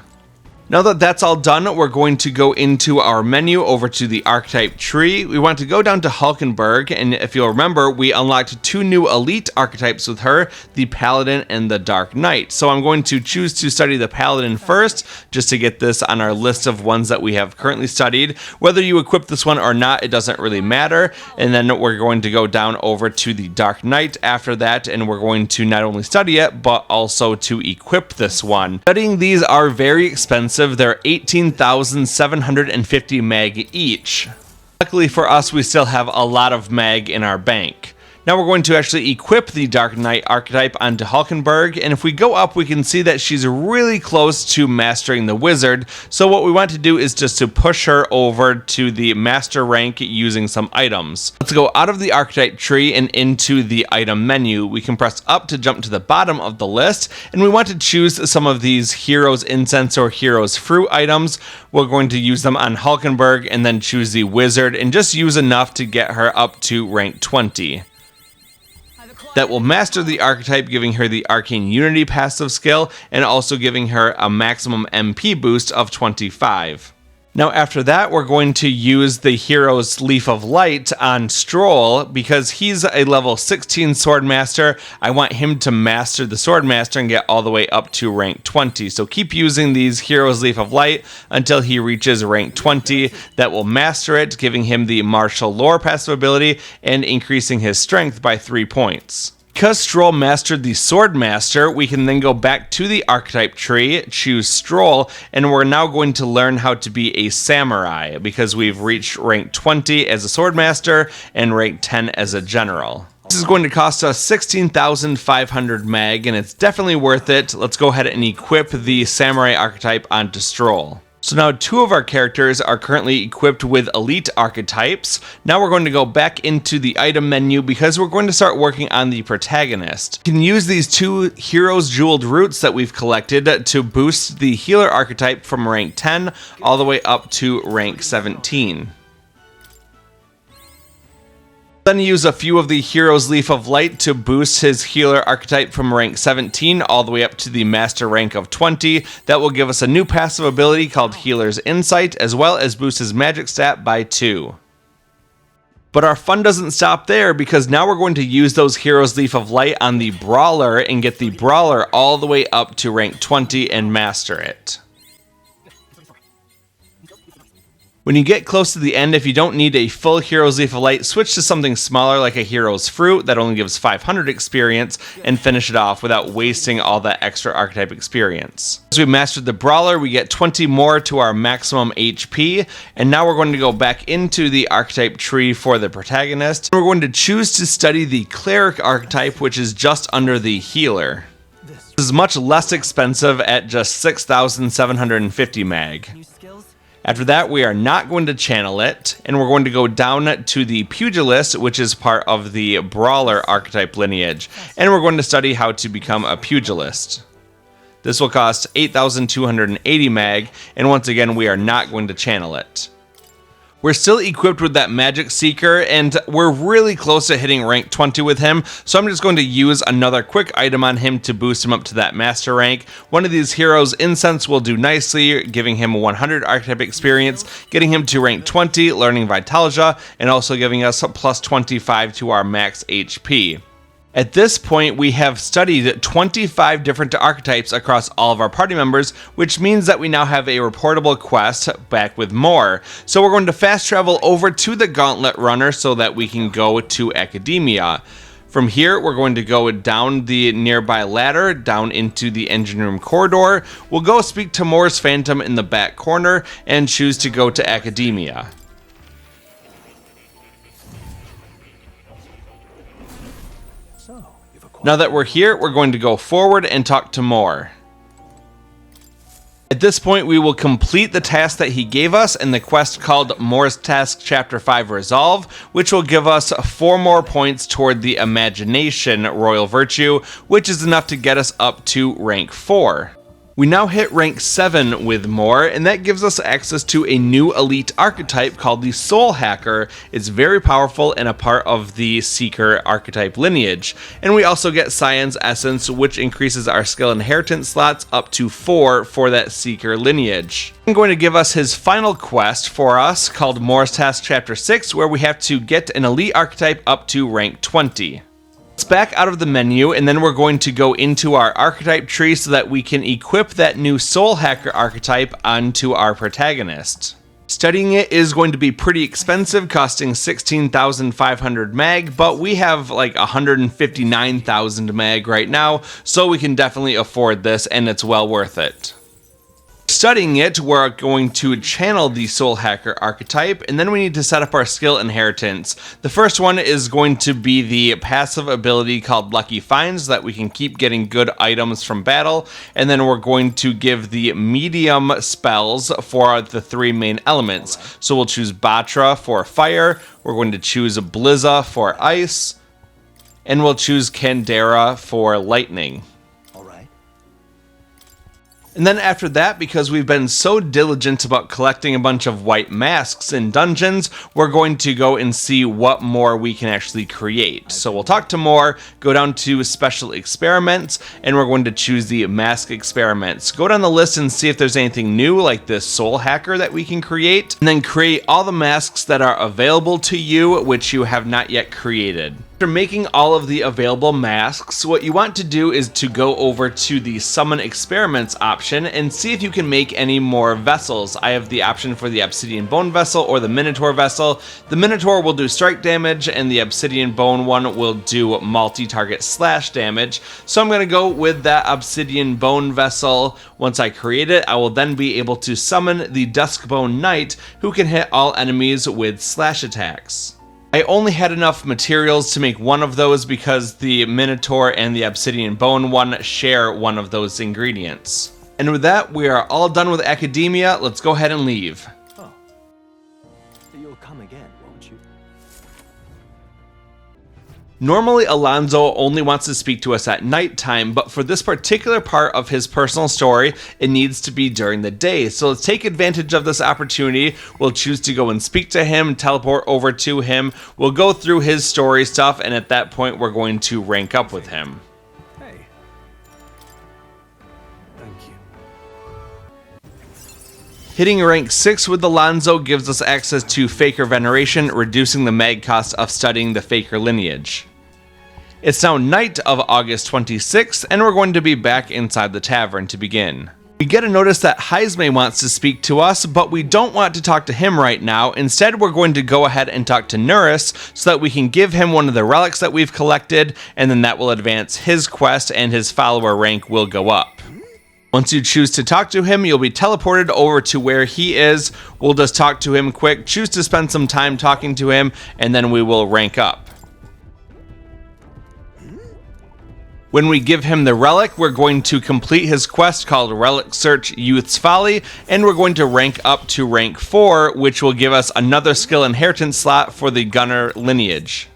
Now that that's all done, we're going to go into our menu over to the archetype tree. We want to go down to Hulkenburg, and if you'll remember, we unlocked 2 new elite archetypes with her, the Paladin and the Dark Knight. So I'm going to choose to study the Paladin first, just to get this on our list of ones that we have currently studied. Whether you equip this one or not, it doesn't really matter. And then we're going to go down over to the Dark Knight after that, and we're going to not only study it, but also to equip this one. Studying these are very expensive. They're 18,750 mag each. Luckily for us, we still have a lot of mag in our bank. Now we're going to actually equip the Dark Knight archetype onto Hulkenburg, and if we go up we can see that she's really close to mastering the wizard, so what we want to do is just to push her over to the master rank using some items. Let's go out of the archetype tree and into the item menu. We can press up to jump to the bottom of the list, and we want to choose some of these Heroes Incense or Heroes Fruit items. We're going to use them on Hulkenburg and then choose the wizard and just use enough to get her up to rank 20. That will master the archetype, giving her the Arcane Unity passive skill and also giving her a maximum MP boost of 25. Now after that we're going to use the hero's Leaf of Light on Stroll because he's a level 16 Swordmaster. I want him to master the Swordmaster and get all the way up to rank 20. So keep using these hero's Leaf of Light until he reaches rank 20. That will master it, giving him the Martial Lore passive ability and increasing his strength by 3 points. Because Stroll mastered the Swordmaster, we can then go back to the archetype tree, choose Stroll, and we're now going to learn how to be a samurai because we've reached rank 20 as a Swordmaster and rank 10 as a general. This is going to cost us 16,500 mag, and it's definitely worth it. Let's go ahead and equip the samurai archetype onto Stroll. So now 2 of our characters are currently equipped with elite archetypes. Now we're going to go back into the item menu because we're going to start working on the protagonist. You can use these 2 heroes jeweled roots that we've collected to boost the healer archetype from rank 10 all the way up to rank 17. Then use a few of the Hero's Leaf of Light to boost his healer archetype from rank 17 all the way up to the master rank of 20. That will give us a new passive ability called Healer's Insight, as well as boost his magic stat by 2. But our fun doesn't stop there because now we're going to use those Hero's Leaf of Light on the Brawler and get the Brawler all the way up to rank 20 and master it. When you get close to the end, if you don't need a full Hero's Leaf of Light, switch to something smaller like a Hero's Fruit that only gives 500 experience and finish it off without wasting all that extra archetype experience. As we mastered the Brawler, we get 20 more to our maximum HP, and now we're going to go back into the archetype tree for the protagonist. We're going to choose to study the Cleric archetype, which is just under the Healer. This is much less expensive at just 6,750 mag. After that, we are not going to channel it, and we're going to go down to the Pugilist, which is part of the Brawler archetype lineage, and we're going to study how to become a Pugilist. This will cost 8,280 mag, and once again, we are not going to channel it. We're still equipped with that Magic Seeker, and we're really close to hitting rank 20 with him, so I'm just going to use another quick item on him to boost him up to that master rank. One of these heroes, Incense, will do nicely, giving him 100 archetype experience, getting him to rank 20, learning Vitalja, and also giving us plus 25 to our max HP. At this point, we have studied 25 different archetypes across all of our party members, which means that we now have a reportable quest back with more. So we're going to fast travel over to the Gauntlet runner so that we can go to Academia. From here, we're going to go down the nearby ladder, down into the engine room corridor. We'll go speak to Moore's Phantom in the back corner and choose to go to Academia. Now that we're here, we're going to go forward and talk to Moore. At this point, we will complete the task that he gave us in the quest called Moore's Task Chapter 5 Resolve, which will give us 4 more points toward the Imagination Royal Virtue, which is enough to get us up to rank 4. We now hit rank 7 with Moore, and that gives us access to a new elite archetype called the Soul Hacker. It's very powerful and a part of the Seeker archetype lineage. And we also get Scion's Essence, which increases our skill inheritance slots up to 4 for that Seeker lineage. I'm going to give us his final quest for us called Moore's Task Chapter 6, where we have to get an elite archetype up to rank 20. Let's back out of the menu, and then we're going to go into our archetype tree so that we can equip that new Soul Hacker archetype onto our protagonist. Studying it is going to be pretty expensive, costing 16,500 mag, but we have like 159,000 mag right now, so we can definitely afford this, and it's well worth it. Studying it, we're going to channel the Soul Hacker archetype, and then we need to set up our skill inheritance. The first one is going to be the passive ability called Lucky Finds, so that we can keep getting good items from battle, and then we're going to give the medium spells for the 3 main elements. So we'll choose Batra for fire, we're going to choose Blizza for ice, and we'll choose Candera for lightning. And then after that, because we've been so diligent about collecting a bunch of white masks in dungeons, we're going to go and see what more we can actually create. So we'll talk to more, go down to special experiments, and we're going to choose the mask experiments. Go down the list and see if there's anything new like this soul hacker that we can create, and then create all the masks that are available to you which you have not yet created. After making all of the available masks, what you want to do is to go over to the Summon Experiments option and see if you can make any more vessels. I have the option for the Obsidian Bone Vessel or the Minotaur Vessel. The Minotaur will do strike damage and the Obsidian Bone one will do multi-target slash damage. So I'm going to go with that Obsidian Bone Vessel. Once I create it, I will then be able to summon the Duskbone Knight, who can hit all enemies with slash attacks. I only had enough materials to make one of those because the Minotaur and the Obsidian Bone one share one of those ingredients. And with that, we are all done with Academia. Let's go ahead and leave. Oh. You'll come again, won't you? Normally, Alonzo only wants to speak to us at nighttime, but for this particular part of his personal story, it needs to be during the day. So let's take advantage of this opportunity. We'll choose to go and speak to him, teleport over to him. We'll go through his story stuff, and at that point, we're going to rank up with him. Hey. Thank you. Hitting rank 6 with Alonzo gives us access to Faker Veneration, reducing the mag cost of studying the Faker lineage. It's now night of August 26th, and we're going to be back inside the tavern to begin. We get a notice that Heismay wants to speak to us, but we don't want to talk to him right now. Instead, we're going to go ahead and talk to Neuras so that we can give him one of the relics that we've collected, and then that will advance his quest and his follower rank will go up. Once you choose to talk to him, you'll be teleported over to where he is. We'll just talk to him quick, choose to spend some time talking to him, and then we will rank up. When we give him the relic, we're going to complete his quest called Relic Search Youth's Folly, and we're going to rank up to rank 4, which will give us another skill inheritance slot for the Gunner lineage.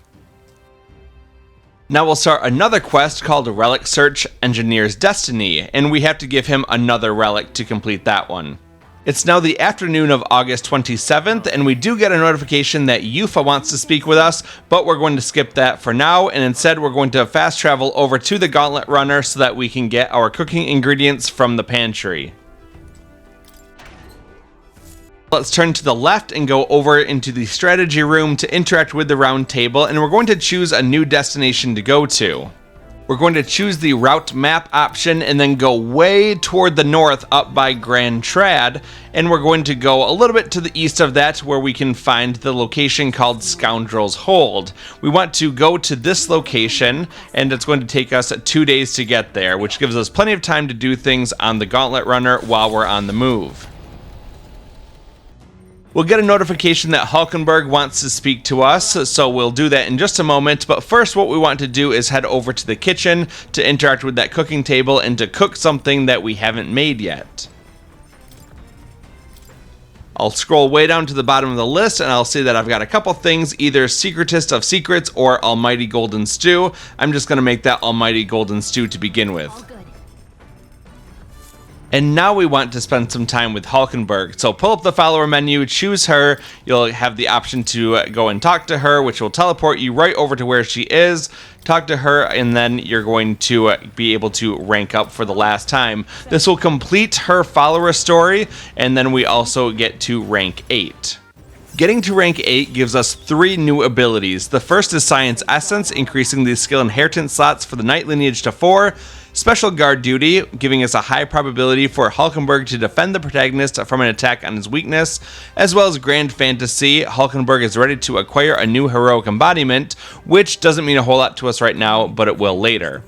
Now we'll start another quest called Relic Search Engineer's Destiny, and we have to give him another relic to complete that one. It's now the afternoon of August 27th, and we do get a notification that Eupha wants to speak with us, but we're going to skip that for now, and instead we're going to fast travel over to the Gauntlet Runner so that we can get our cooking ingredients from the pantry. Let's turn to the left and go over into the strategy room to interact with the round table, and we're going to choose a new destination to go to. We're going to choose the route map option and then go way toward the north up by Grand Trad, and we're going to go a little bit to the east of that where we can find the location called Scoundrel's Hold. We want to go to this location, and it's going to take us 2 days to get there, which gives us plenty of time to do things on the Gauntlet Runner while we're on the move. We'll get a notification that Hulkenburg wants to speak to us, so we'll do that in just a moment, but first what we want to do is head over to the kitchen to interact with that cooking table and to cook something that we haven't made yet. I'll scroll way down to the bottom of the list and I'll see that I've got a couple things, either Secretist of Secrets or Almighty Golden Stew. I'm just going to make that Almighty Golden Stew to begin with. All good. And now we want to spend some time with Hulkenburg. So pull up the follower menu, choose her. You'll have the option to go and talk to her, which will teleport you right over to where she is. Talk to her, and then you're going to be able to rank up for the last time. This will complete her follower story, and then we also get to rank 8. Getting to rank 8 gives us 3 new abilities. The first is Science Essence, increasing the skill inheritance slots for the Knight lineage to 4. Special Guard Duty, giving us a high probability for Hulkenburg to defend the protagonist from an attack on his weakness, as well as Grand Fantasy. Hulkenburg is ready to acquire a new heroic embodiment, which doesn't mean a whole lot to us right now, but it will later.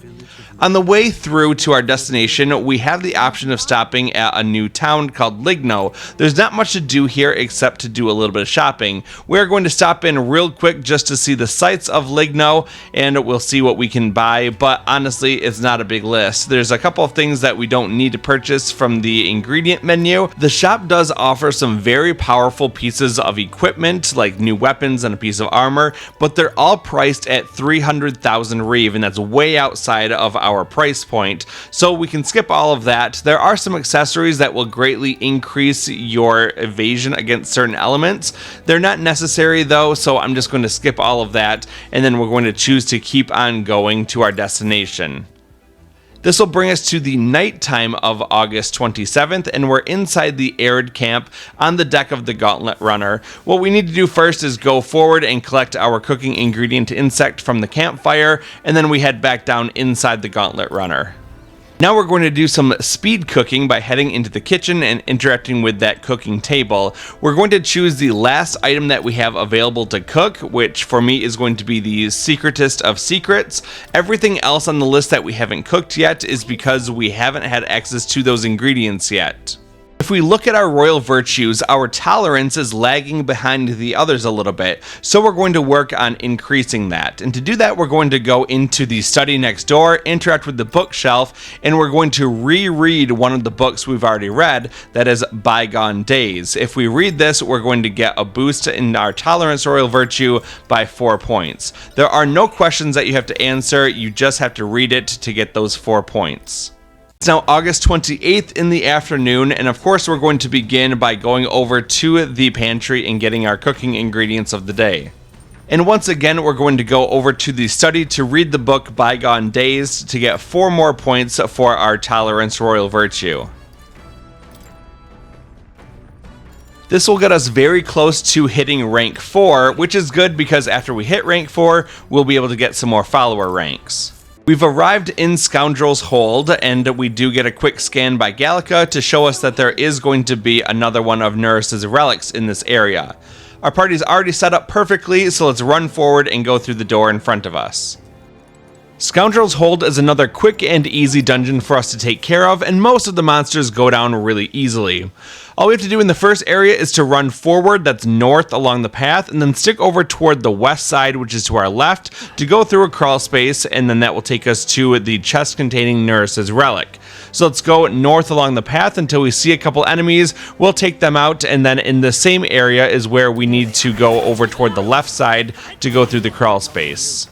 On the way through to our destination, we have the option of stopping at a new town called Ligno. There's not much to do here except to do a little bit of shopping. We're going to stop in real quick just to see the sights of Ligno, and we'll see what we can buy, but honestly, it's not a big list. There's a couple of things that we don't need to purchase from the ingredient menu. The shop does offer some very powerful pieces of equipment, like new weapons and a piece of armor, but they're all priced at 300,000 Reeve, and that's way outside of our price point, so we can skip all of that. There are some accessories that will greatly increase your evasion against certain elements. They're not necessary though, so I'm just going to skip all of that, and then we're going to choose to keep on going to our destination. This will bring us to the nighttime of August 27th, and we're inside the arid camp on the deck of the Gauntlet runner. What we need to do first is go forward and collect our cooking ingredient insect from the campfire, and then we head back down inside the Gauntlet runner. Now we're going to do some speed cooking by heading into the kitchen and interacting with that cooking table. We're going to choose the last item that we have available to cook, which for me is going to be the secretest of secrets. Everything else on the list that we haven't cooked yet is because we haven't had access to those ingredients yet. If we look at our royal virtues, our tolerance is lagging behind the others a little bit, so we're going to work on increasing that. And to do that, we're going to go into the study next door, interact with the bookshelf, and we're going to reread one of the books we've already read, that is Bygone Days. If we read this, we're going to get a boost in our tolerance royal virtue by 4 points. There are no questions that you have to answer, you just have to read it to get those 4 points. It's now August 28th in the afternoon, and of course we're going to begin by going over to the pantry and getting our cooking ingredients of the day. And once again, we're going to go over to the study to read the book Bygone Days to get 4 more points for our tolerance royal virtue. This will get us very close to hitting rank 4, which is good because after we hit rank 4, we'll be able to get some more follower ranks. We've arrived in Scoundrel's Hold, and we do get a quick scan by Gallica to show us that there is going to be another one of Neuras' relics in this area. Our party's already set up perfectly, so let's run forward and go through the door in front of us. Scoundrel's Hold is another quick and easy dungeon for us to take care of, and most of the monsters go down really easily. All we have to do in the first area is to run forward, that's north along the path, and then stick over toward the west side, which is to our left, to go through a crawl space, and then that will take us to the chest containing Neuras' relic. So let's go north along the path until we see a couple enemies, we'll take them out, and then in the same area is where we need to go over toward the left side to go through the crawl space.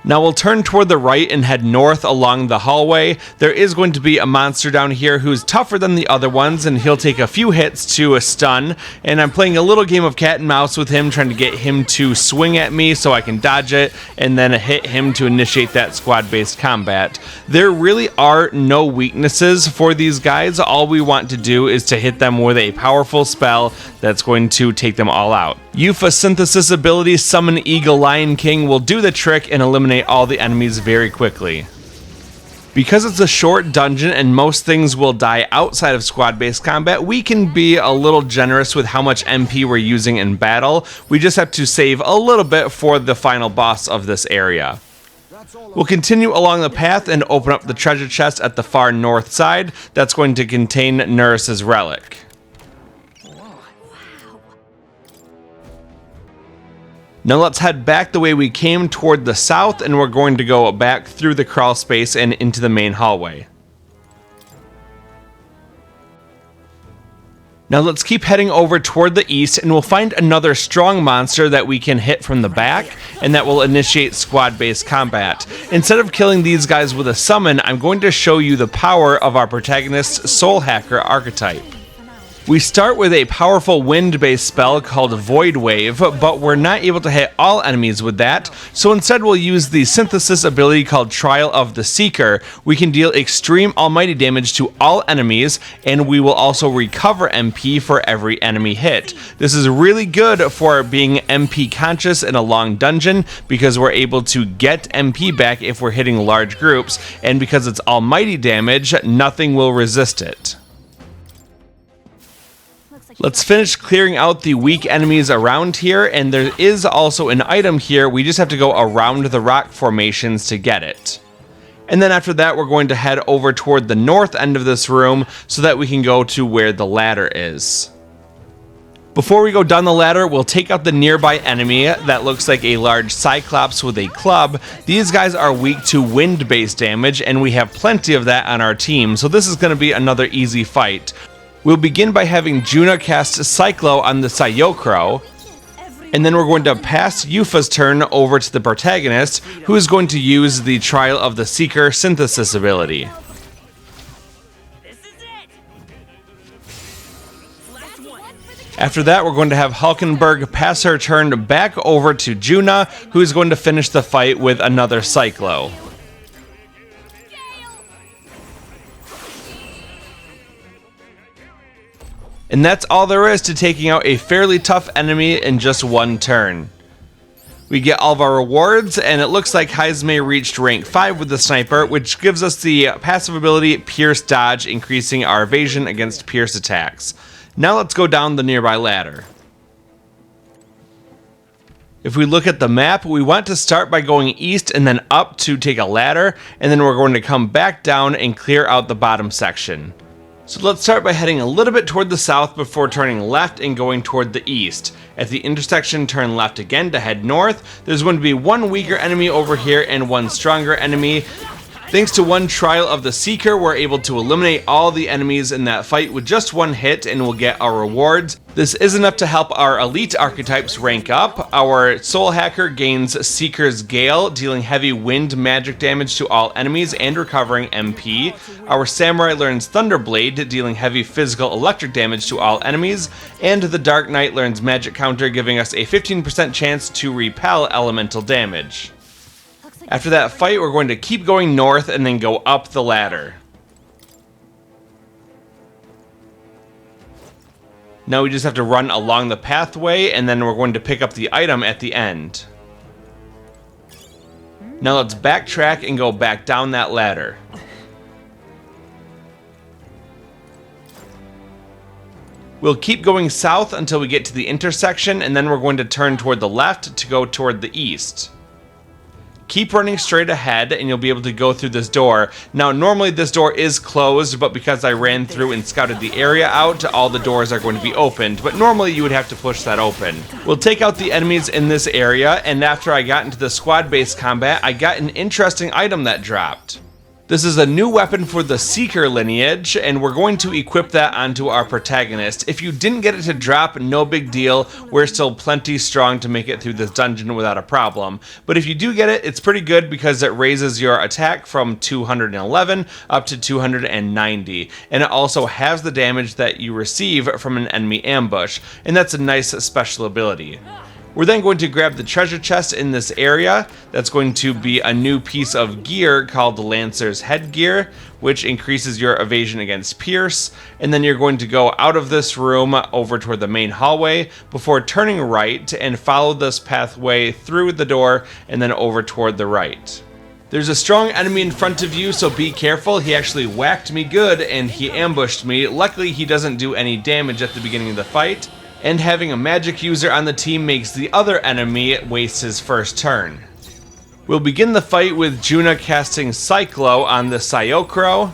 Now we'll turn toward the right and head north along the hallway. There is going to be a monster down here who's tougher than the other ones, and he'll take a few hits to a stun, and I'm playing a little game of cat and mouse with him, trying to get him to swing at me so I can dodge it, and then hit him to initiate that squad-based combat. There really are no weaknesses for these guys. All we want to do is to hit them with a powerful spell that's going to take them all out. Eupha synthesis ability Summon Eagle Lion King will do the trick and eliminate all the enemies very quickly. Because it's a short dungeon and most things will die outside of squad-based combat, we can be a little generous with how much MP we're using in battle. We just have to save a little bit for the final boss of this area. We'll continue along the path and open up the treasure chest at the far north side. That's going to contain Neuras' relic. Now let's head back the way we came toward the south, and we're going to go back through the crawl space and into the main hallway. Now let's keep heading over toward the east, and we'll find another strong monster that we can hit from the back, and that will initiate squad-based combat. Instead of killing these guys with a summon, I'm going to show you the power of our protagonist's Soul Hacker archetype. We start with a powerful wind-based spell called Void Wave, but we're not able to hit all enemies with that, so instead we'll use the synthesis ability called Trial of the Seeker. We can deal extreme almighty damage to all enemies, and we will also recover MP for every enemy hit. This is really good for being MP conscious in a long dungeon, because we're able to get MP back if we're hitting large groups, and because it's almighty damage, nothing will resist it. Let's finish clearing out the weak enemies around here, and there is also an item here. We just have to go around the rock formations to get it. And then after that, we're going to head over toward the north end of this room so that we can go to where the ladder is. Before we go down the ladder, we'll take out the nearby enemy that looks like a large Cyclops with a club. These guys are weak to wind-based damage, and we have plenty of that on our team, so this is going to be another easy fight. We'll begin by having Junah cast Cyclo on the Cyocro, and then we're going to pass Eupha's turn over to the protagonist, who is going to use the Trial of the Seeker synthesis ability. After that, we're going to have Hulkenburg pass her turn back over to Junah, who is going to finish the fight with another Cyclo. And that's all there is to taking out a fairly tough enemy in just one turn. We get all of our rewards, and it looks like Heismay reached rank 5 with the sniper, which gives us the passive ability Pierce Dodge, increasing our evasion against pierce attacks. Now let's go down the nearby ladder. If we look at the map, we want to start by going east and then up to take a ladder, and then we're going to come back down and clear out the bottom section. So let's start by heading a little bit toward the south before turning left and going toward the east. At the intersection, turn left again to head north. There's going to be one weaker enemy over here and one stronger enemy. Thanks to one Trial of the Seeker, we're able to eliminate all the enemies in that fight with just one hit, and we'll get our rewards. This is enough to help our elite archetypes rank up. Our Soul Hacker gains Seeker's Gale, dealing heavy wind magic damage to all enemies and recovering MP. Our Samurai learns Thunderblade, dealing heavy physical electric damage to all enemies. And the Dark Knight learns Magic Counter, giving us a 15% chance to repel elemental damage. After that fight, we're going to keep going north and then go up the ladder. Now we just have to run along the pathway, and then we're going to pick up the item at the end. Now let's backtrack and go back down that ladder. We'll keep going south until we get to the intersection, and then we're going to turn toward the left to go toward the east. Keep running straight ahead and you'll be able to go through this door. Now normally this door is closed, but because I ran through and scouted the area out, all the doors are going to be opened, but normally you would have to push that open. We'll take out the enemies in this area, and after I got into the squad-based combat, I got an interesting item that dropped. This is a new weapon for the Seeker lineage, and we're going to equip that onto our protagonist. If you didn't get it to drop, no big deal. We're still plenty strong to make it through this dungeon without a problem. But if you do get it, it's pretty good because it raises your attack from 211 up to 290. And it also has the damage that you receive from an enemy ambush, and that's a nice special ability. We're then going to grab the treasure chest in this area. That's going to be a new piece of gear called the Lancer's Headgear, which increases your evasion against pierce. And then you're going to go out of this room over toward the main hallway before turning right and follow this pathway through the door and then over toward the right. There's a strong enemy in front of you, so be careful. He actually whacked me good and he ambushed me. Luckily, he doesn't do any damage at the beginning of the fight. And having a magic user on the team makes the other enemy waste his first turn. We'll begin the fight with Junah casting Cyclo on the Cyocro.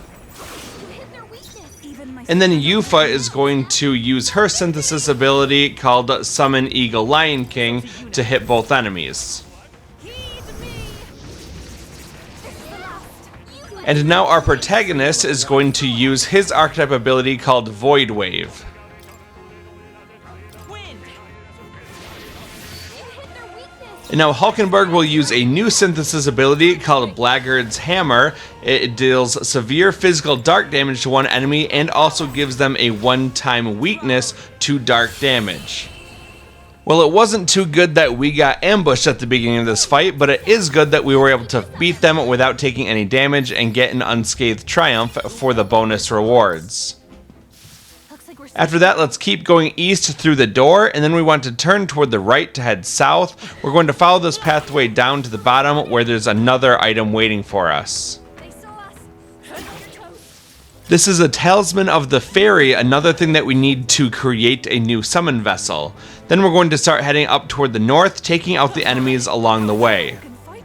And then Eupha is going to use her synthesis ability called Summon Eagle Lion King to hit both enemies. And now our protagonist is going to use his archetype ability called Void Wave. And now Hulkenburg will use a new synthesis ability called Blackguard's Hammer. It deals severe physical dark damage to one enemy and also gives them a one-time weakness to dark damage. Well, it wasn't too good that we got ambushed at the beginning of this fight, but it is good that we were able to beat them without taking any damage and get an unscathed triumph for the bonus rewards. After that, let's keep going east through the door, and then we want to turn toward the right to head south. We're going to follow this pathway down to the bottom where there's another item waiting for us. This is a Talisman of the Fairy, another thing that we need to create a new summon vessel. Then we're going to start heading up toward the north, taking out the enemies along the way. Great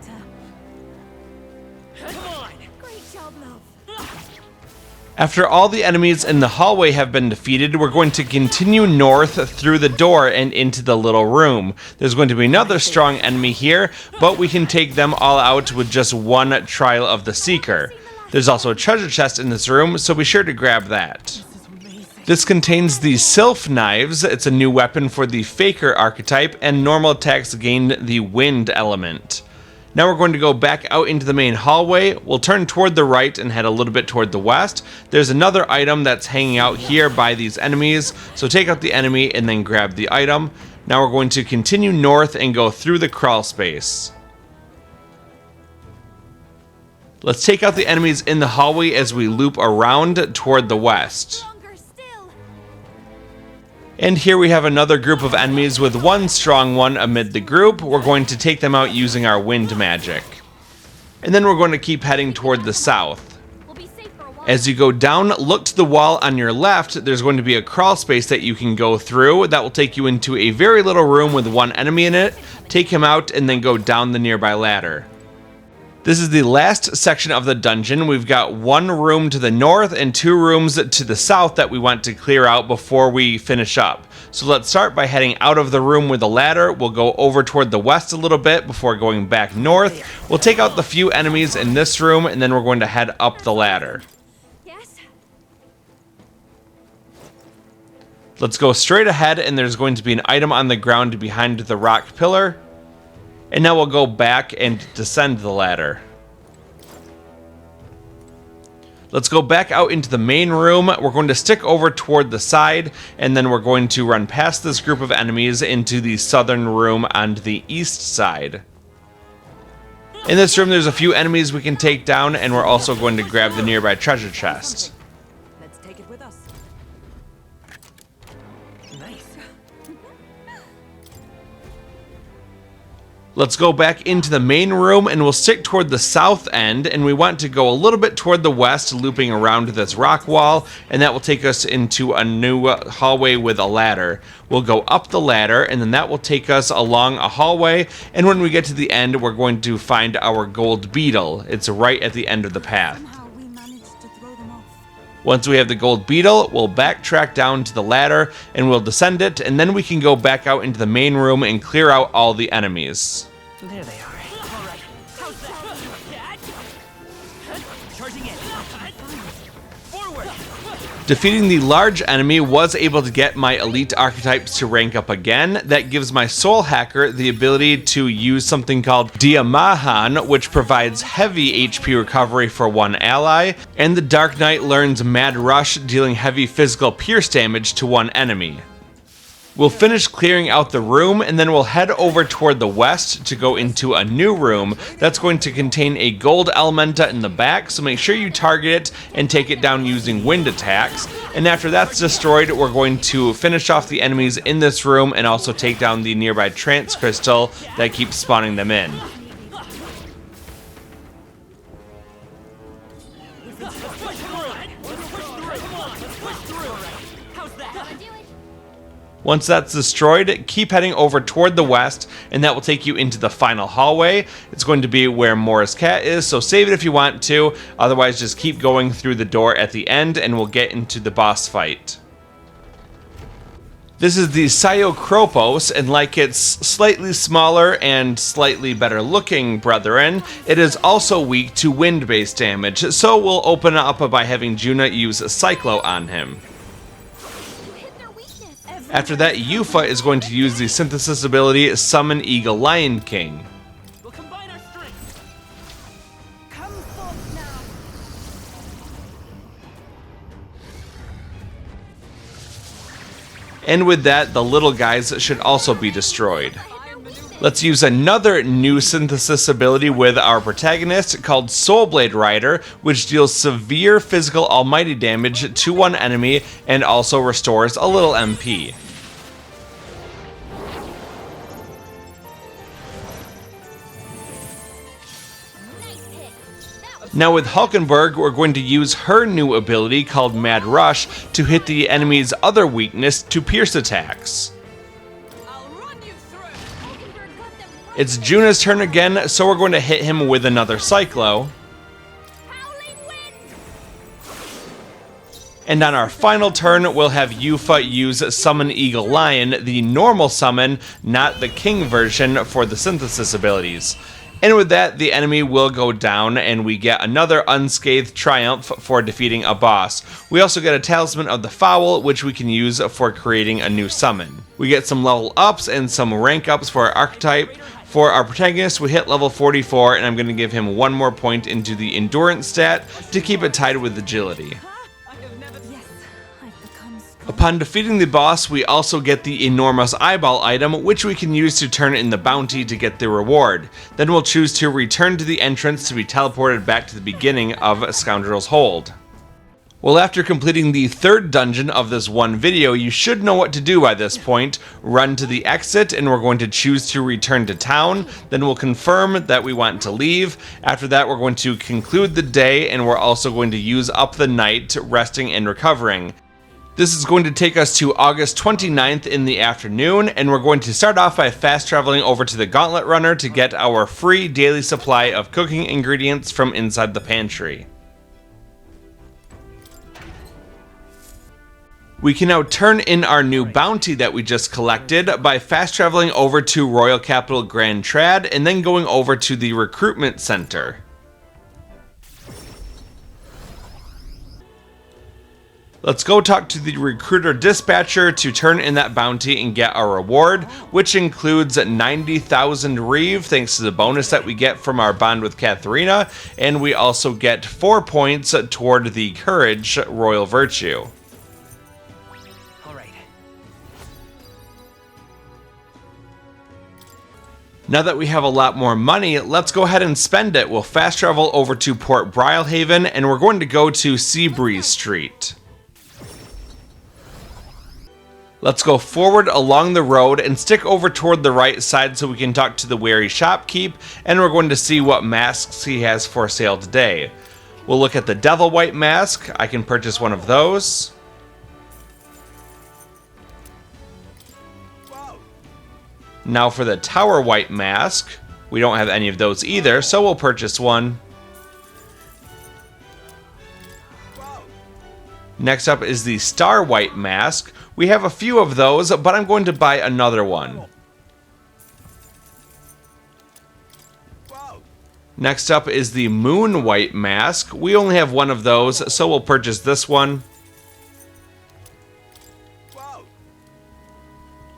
job, love. After all the enemies in the hallway have been defeated, we're going to continue north through the door and into the little room. There's going to be another strong enemy here, but we can take them all out with just one trial of the Seeker. There's also a treasure chest in this room, so be sure to grab that. This contains the Sylph Knives. It's a new weapon for the Faker archetype, and normal attacks gain the Wind element. Now we're going to go back out into the main hallway. We'll turn toward the right and head a little bit toward the west. There's another item that's hanging out here by these enemies, so take out the enemy and then grab the item. Now we're going to continue north and go through the crawl space. Let's take out the enemies in the hallway as we loop around toward the west. Longer still. And here we have another group of enemies with one strong one amid the group. We're going to take them out using our wind magic. And then we're going to keep heading toward the south. We'll be safe for a while. As you go down, look to the wall on your left. There's going to be a crawl space that you can go through. That will take you into a very little room with one enemy in it. Take him out and then go down the nearby ladder. This is the last section of the dungeon. We've got one room to the north and two rooms to the south that we want to clear out before we finish up. So let's start by heading out of the room with the ladder. We'll go over toward the west a little bit before going back north. We'll take out the few enemies in this room and then we're going to head up the ladder. Yes. Let's go straight ahead and there's going to be an item on the ground behind the rock pillar. And now we'll go back and descend the ladder. Let's go back out into the main room. We're going to stick over toward the side, and then we're going to run past this group of enemies into the southern room on the east side. In this room, there's a few enemies we can take down, and we're also going to grab the nearby treasure chest. Let's take it with us. Nice. Let's go back into the main room and we'll stick toward the south end, and we want to go a little bit toward the west, looping around this rock wall, and that will take us into a new hallway with a ladder. We'll go up the ladder and then that will take us along a hallway, and when we get to the end we're going to find our gold beetle. It's right at the end of the path. Somehow we managed to throw them off. Once we have the gold beetle, we'll backtrack down to the ladder and we'll descend it, and then we can go back out into the main room and clear out all the enemies. There they are. Charging in. Forward. Defeating the large enemy was able to get my elite archetypes to rank up again. That gives my soul hacker the ability to use something called Diamahan, which provides heavy HP recovery for one ally, and the Dark Knight learns Mad Rush, dealing heavy physical pierce damage to one enemy. We'll finish clearing out the room and then we'll head over toward the west to go into a new room that's going to contain a gold elementa in the back, so make sure you target it and take it down using wind attacks. And after that's destroyed, we're going to finish off the enemies in this room and also take down the nearby trance crystal that keeps spawning them in. Once that's destroyed, keep heading over toward the west, and that will take you into the final hallway. It's going to be where Morris Cat is, so save it if you want to. Otherwise, just keep going through the door at the end, and we'll get into the boss fight. This is the Psyocropos, and like its slightly smaller and slightly better looking brethren, it is also weak to wind-based damage, so we'll open up by having Junah use Cyclo on him. You hit their weakness. After that, Eupha is going to use the synthesis ability Summon Eagle Lion King. We'll combine our strength. Come forth now. And with that, the little guys should also be destroyed. Let's use another new synthesis ability with our protagonist called Soulblade Rider, which deals severe physical almighty damage to one enemy and also restores a little MP. Nice hit. That was Now with Hulkenburg, we're going to use her new ability called Mad Rush to hit the enemy's other weakness to pierce attacks. I'll run you through. Hulkenburg got them. It's Junah's turn again, so we're going to hit him with another Cyclo. Howling wind. And on our final turn, we'll have Eupha use Summon Eagle Lion, the normal summon, not the King version for the synthesis abilities. And with that, the enemy will go down, and we get another unscathed triumph for defeating a boss. We also get a Talisman of the Fowl, which we can use for creating a new summon. We get some level ups and some rank ups for our archetype. For our protagonist, we hit level 44, and I'm going to give him one more point into the endurance stat to keep it tied with agility. Yes, I've become strong. Upon defeating the boss, we also get the enormous eyeball item, which we can use to turn in the bounty to get the reward. Then we'll choose to return to the entrance to be teleported back to the beginning of Scoundrel's Hold. Well, after completing the third dungeon of this one video, you should know what to do by this point. Run to the exit, and we're going to choose to return to town. Then we'll confirm that we want to leave. After that, we're going to conclude the day, and we're also going to use up the night, resting and recovering. This is going to take us to August 29th in the afternoon, and we're going to start off by fast traveling over to the Gauntlet Runner to get our free daily supply of cooking ingredients from inside the pantry. We can now turn in our new bounty that we just collected by fast traveling over to Royal Capital Grand Trad and then going over to the recruitment center. Let's go talk to the recruiter dispatcher to turn in that bounty and get our reward, which includes 90,000 Reeve thanks to the bonus that we get from our bond with Katharina, and we also get 4 points toward the Courage Royal Virtue. All right. Now that we have a lot more money, let's go ahead and spend it. We'll fast travel over to Port Brilehaven, and we're going to go to Seabreeze Street. Let's go forward along the road and stick over toward the right side so we can talk to the wary shopkeep, and we're going to see what masks he has for sale today. We'll look at the Devil White mask. I can purchase one of those. Now for the Tower White mask. We don't have any of those either, so we'll purchase one. Next up is the Star White mask. We have a few of those, but I'm going to buy another one. Next up is the Moon White mask. We only have one of those, so we'll purchase this one.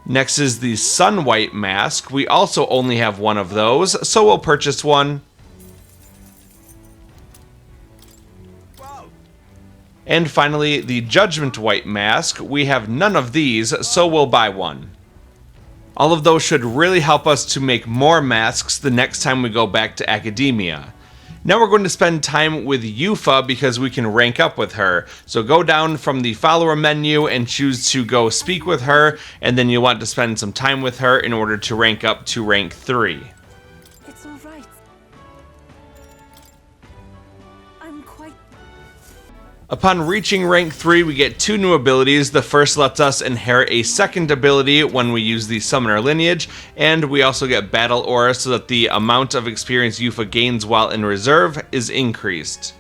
Next is the Sun White mask. We also only have one of those, so we'll purchase one. And finally, the Judgment White mask. We have none of these, so we'll buy one. All of those should really help us to make more masks the next time we go back to Academia. Now we're going to spend time with Eupha because we can rank up with her. So go down from the follower menu and choose to go speak with her, and then you'll want to spend some time with her in order to rank up to rank 3. It's all right. I'm quite... Upon reaching rank 3, we get 2 new abilities. The first lets us inherit a second ability when we use the Summoner Lineage, and we also get Battle Aura so that the amount of experience Eupha gains while in reserve is increased.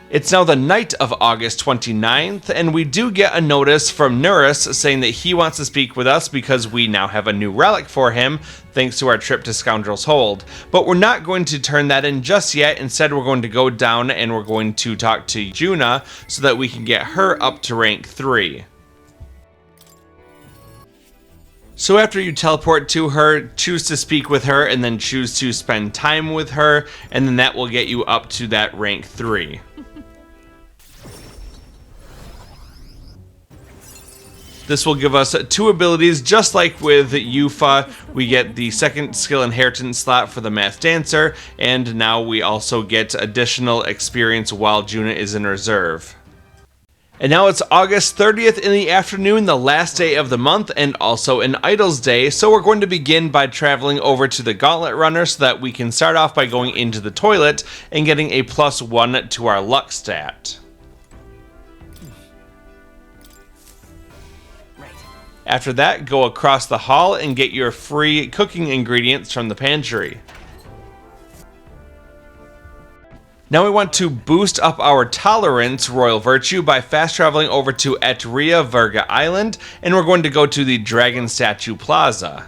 It's now the night of August 29th, and we do get a notice from Neuras saying that he wants to speak with us because we now have a new relic for him, thanks to our trip to Scoundrel's Hold. But we're not going to turn that in just yet. Instead, we're going to go down and we're going to talk to Junah so that we can get her up to rank 3. So after you teleport to her, choose to speak with her, and then choose to spend time with her, and then that will get you up to that rank 3. This will give us 2 abilities, just like with Eupha. We get the second skill inheritance slot for the Math Dancer, and now we also get additional experience while Junah is in reserve. And now it's August 30th in the afternoon, the last day of the month, and also an Idols Day, so we're going to begin by traveling over to the Gauntlet Runner so that we can start off by going into the toilet and getting a +1 to our luck stat. After that, go across the hall and get your free cooking ingredients from the pantry. Now we want to boost up our tolerance royal virtue by fast traveling over to Etria Virga Island, and we're going to go to the Dragon Statue Plaza.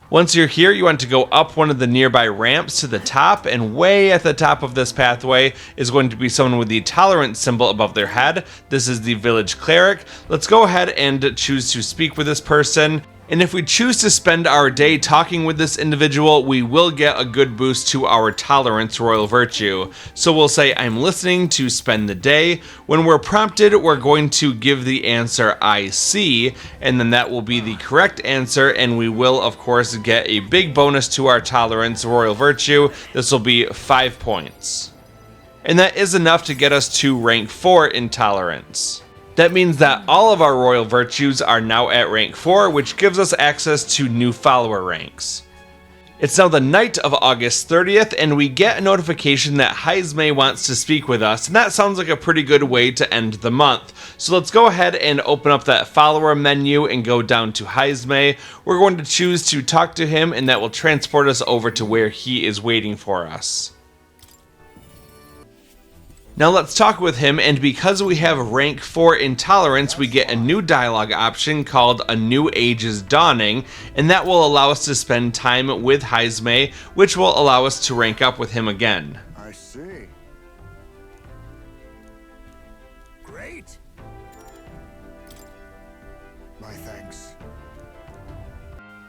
Once you're here, you want to go up one of the nearby ramps to the top, and way at the top of this pathway is going to be someone with the tolerance symbol above their head. This is the village cleric. Let's go ahead and choose to speak with this person. And if we choose to spend our day talking with this individual, we will get a good boost to our tolerance royal virtue. So we'll say, I'm listening to spend the day. When we're prompted, we're going to give the answer I see, and then that will be the correct answer, and we will, of course, get a big bonus to our tolerance royal virtue. This will be 5 points. And that is enough to get us to rank 4 in tolerance. That means that all of our royal virtues are now at rank 4, which gives us access to new follower ranks. It's now the night of August 30th, and we get a notification that Heismay wants to speak with us, and that sounds like a pretty good way to end the month. So let's go ahead and open up that follower menu and go down to Heismay. We're going to choose to talk to him, and that will transport us over to where he is waiting for us. Now let's talk with him, and because we have rank 4 intolerance, we get a new dialogue option called A New Age is Dawning, and that will allow us to spend time with Heismay, which will allow us to rank up with him again. I see. Great. My thanks.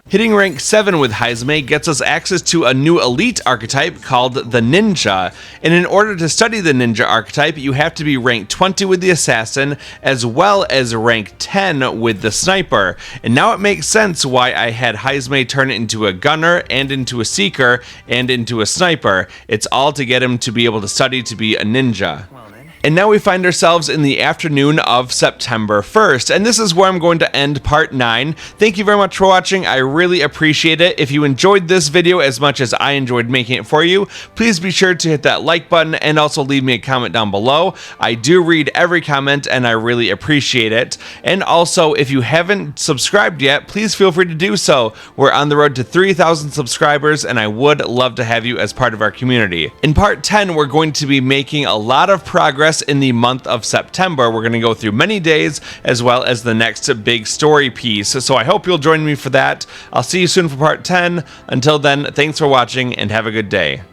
Hitting rank 7 with Heismay gets us access to a new elite archetype called the Ninja, and in order to study the Ninja archetype, you have to be rank 20 with the Assassin, as well as rank 10 with the Sniper. And now it makes sense why I had Heismay turn into a Gunner, and into a Seeker, and into a Sniper. It's all to get him to be able to study to be a Ninja. And now we find ourselves in the afternoon of September 1st, and this is where I'm going to end part 9. Thank you very much for watching, I really appreciate it. If you enjoyed this video as much as I enjoyed making it for you, please be sure to hit that like button and also leave me a comment down below. I do read every comment and I really appreciate it. And also, if you haven't subscribed yet, please feel free to do so. We're on the road to 3,000 subscribers and I would love to have you as part of our community. In part 10, we're going to be making a lot of progress in the month of September. We're going to go through many days as well as the next big story piece. So I hope you'll join me for that. I'll see you soon for part 10. Until then, thanks for watching and have a good day.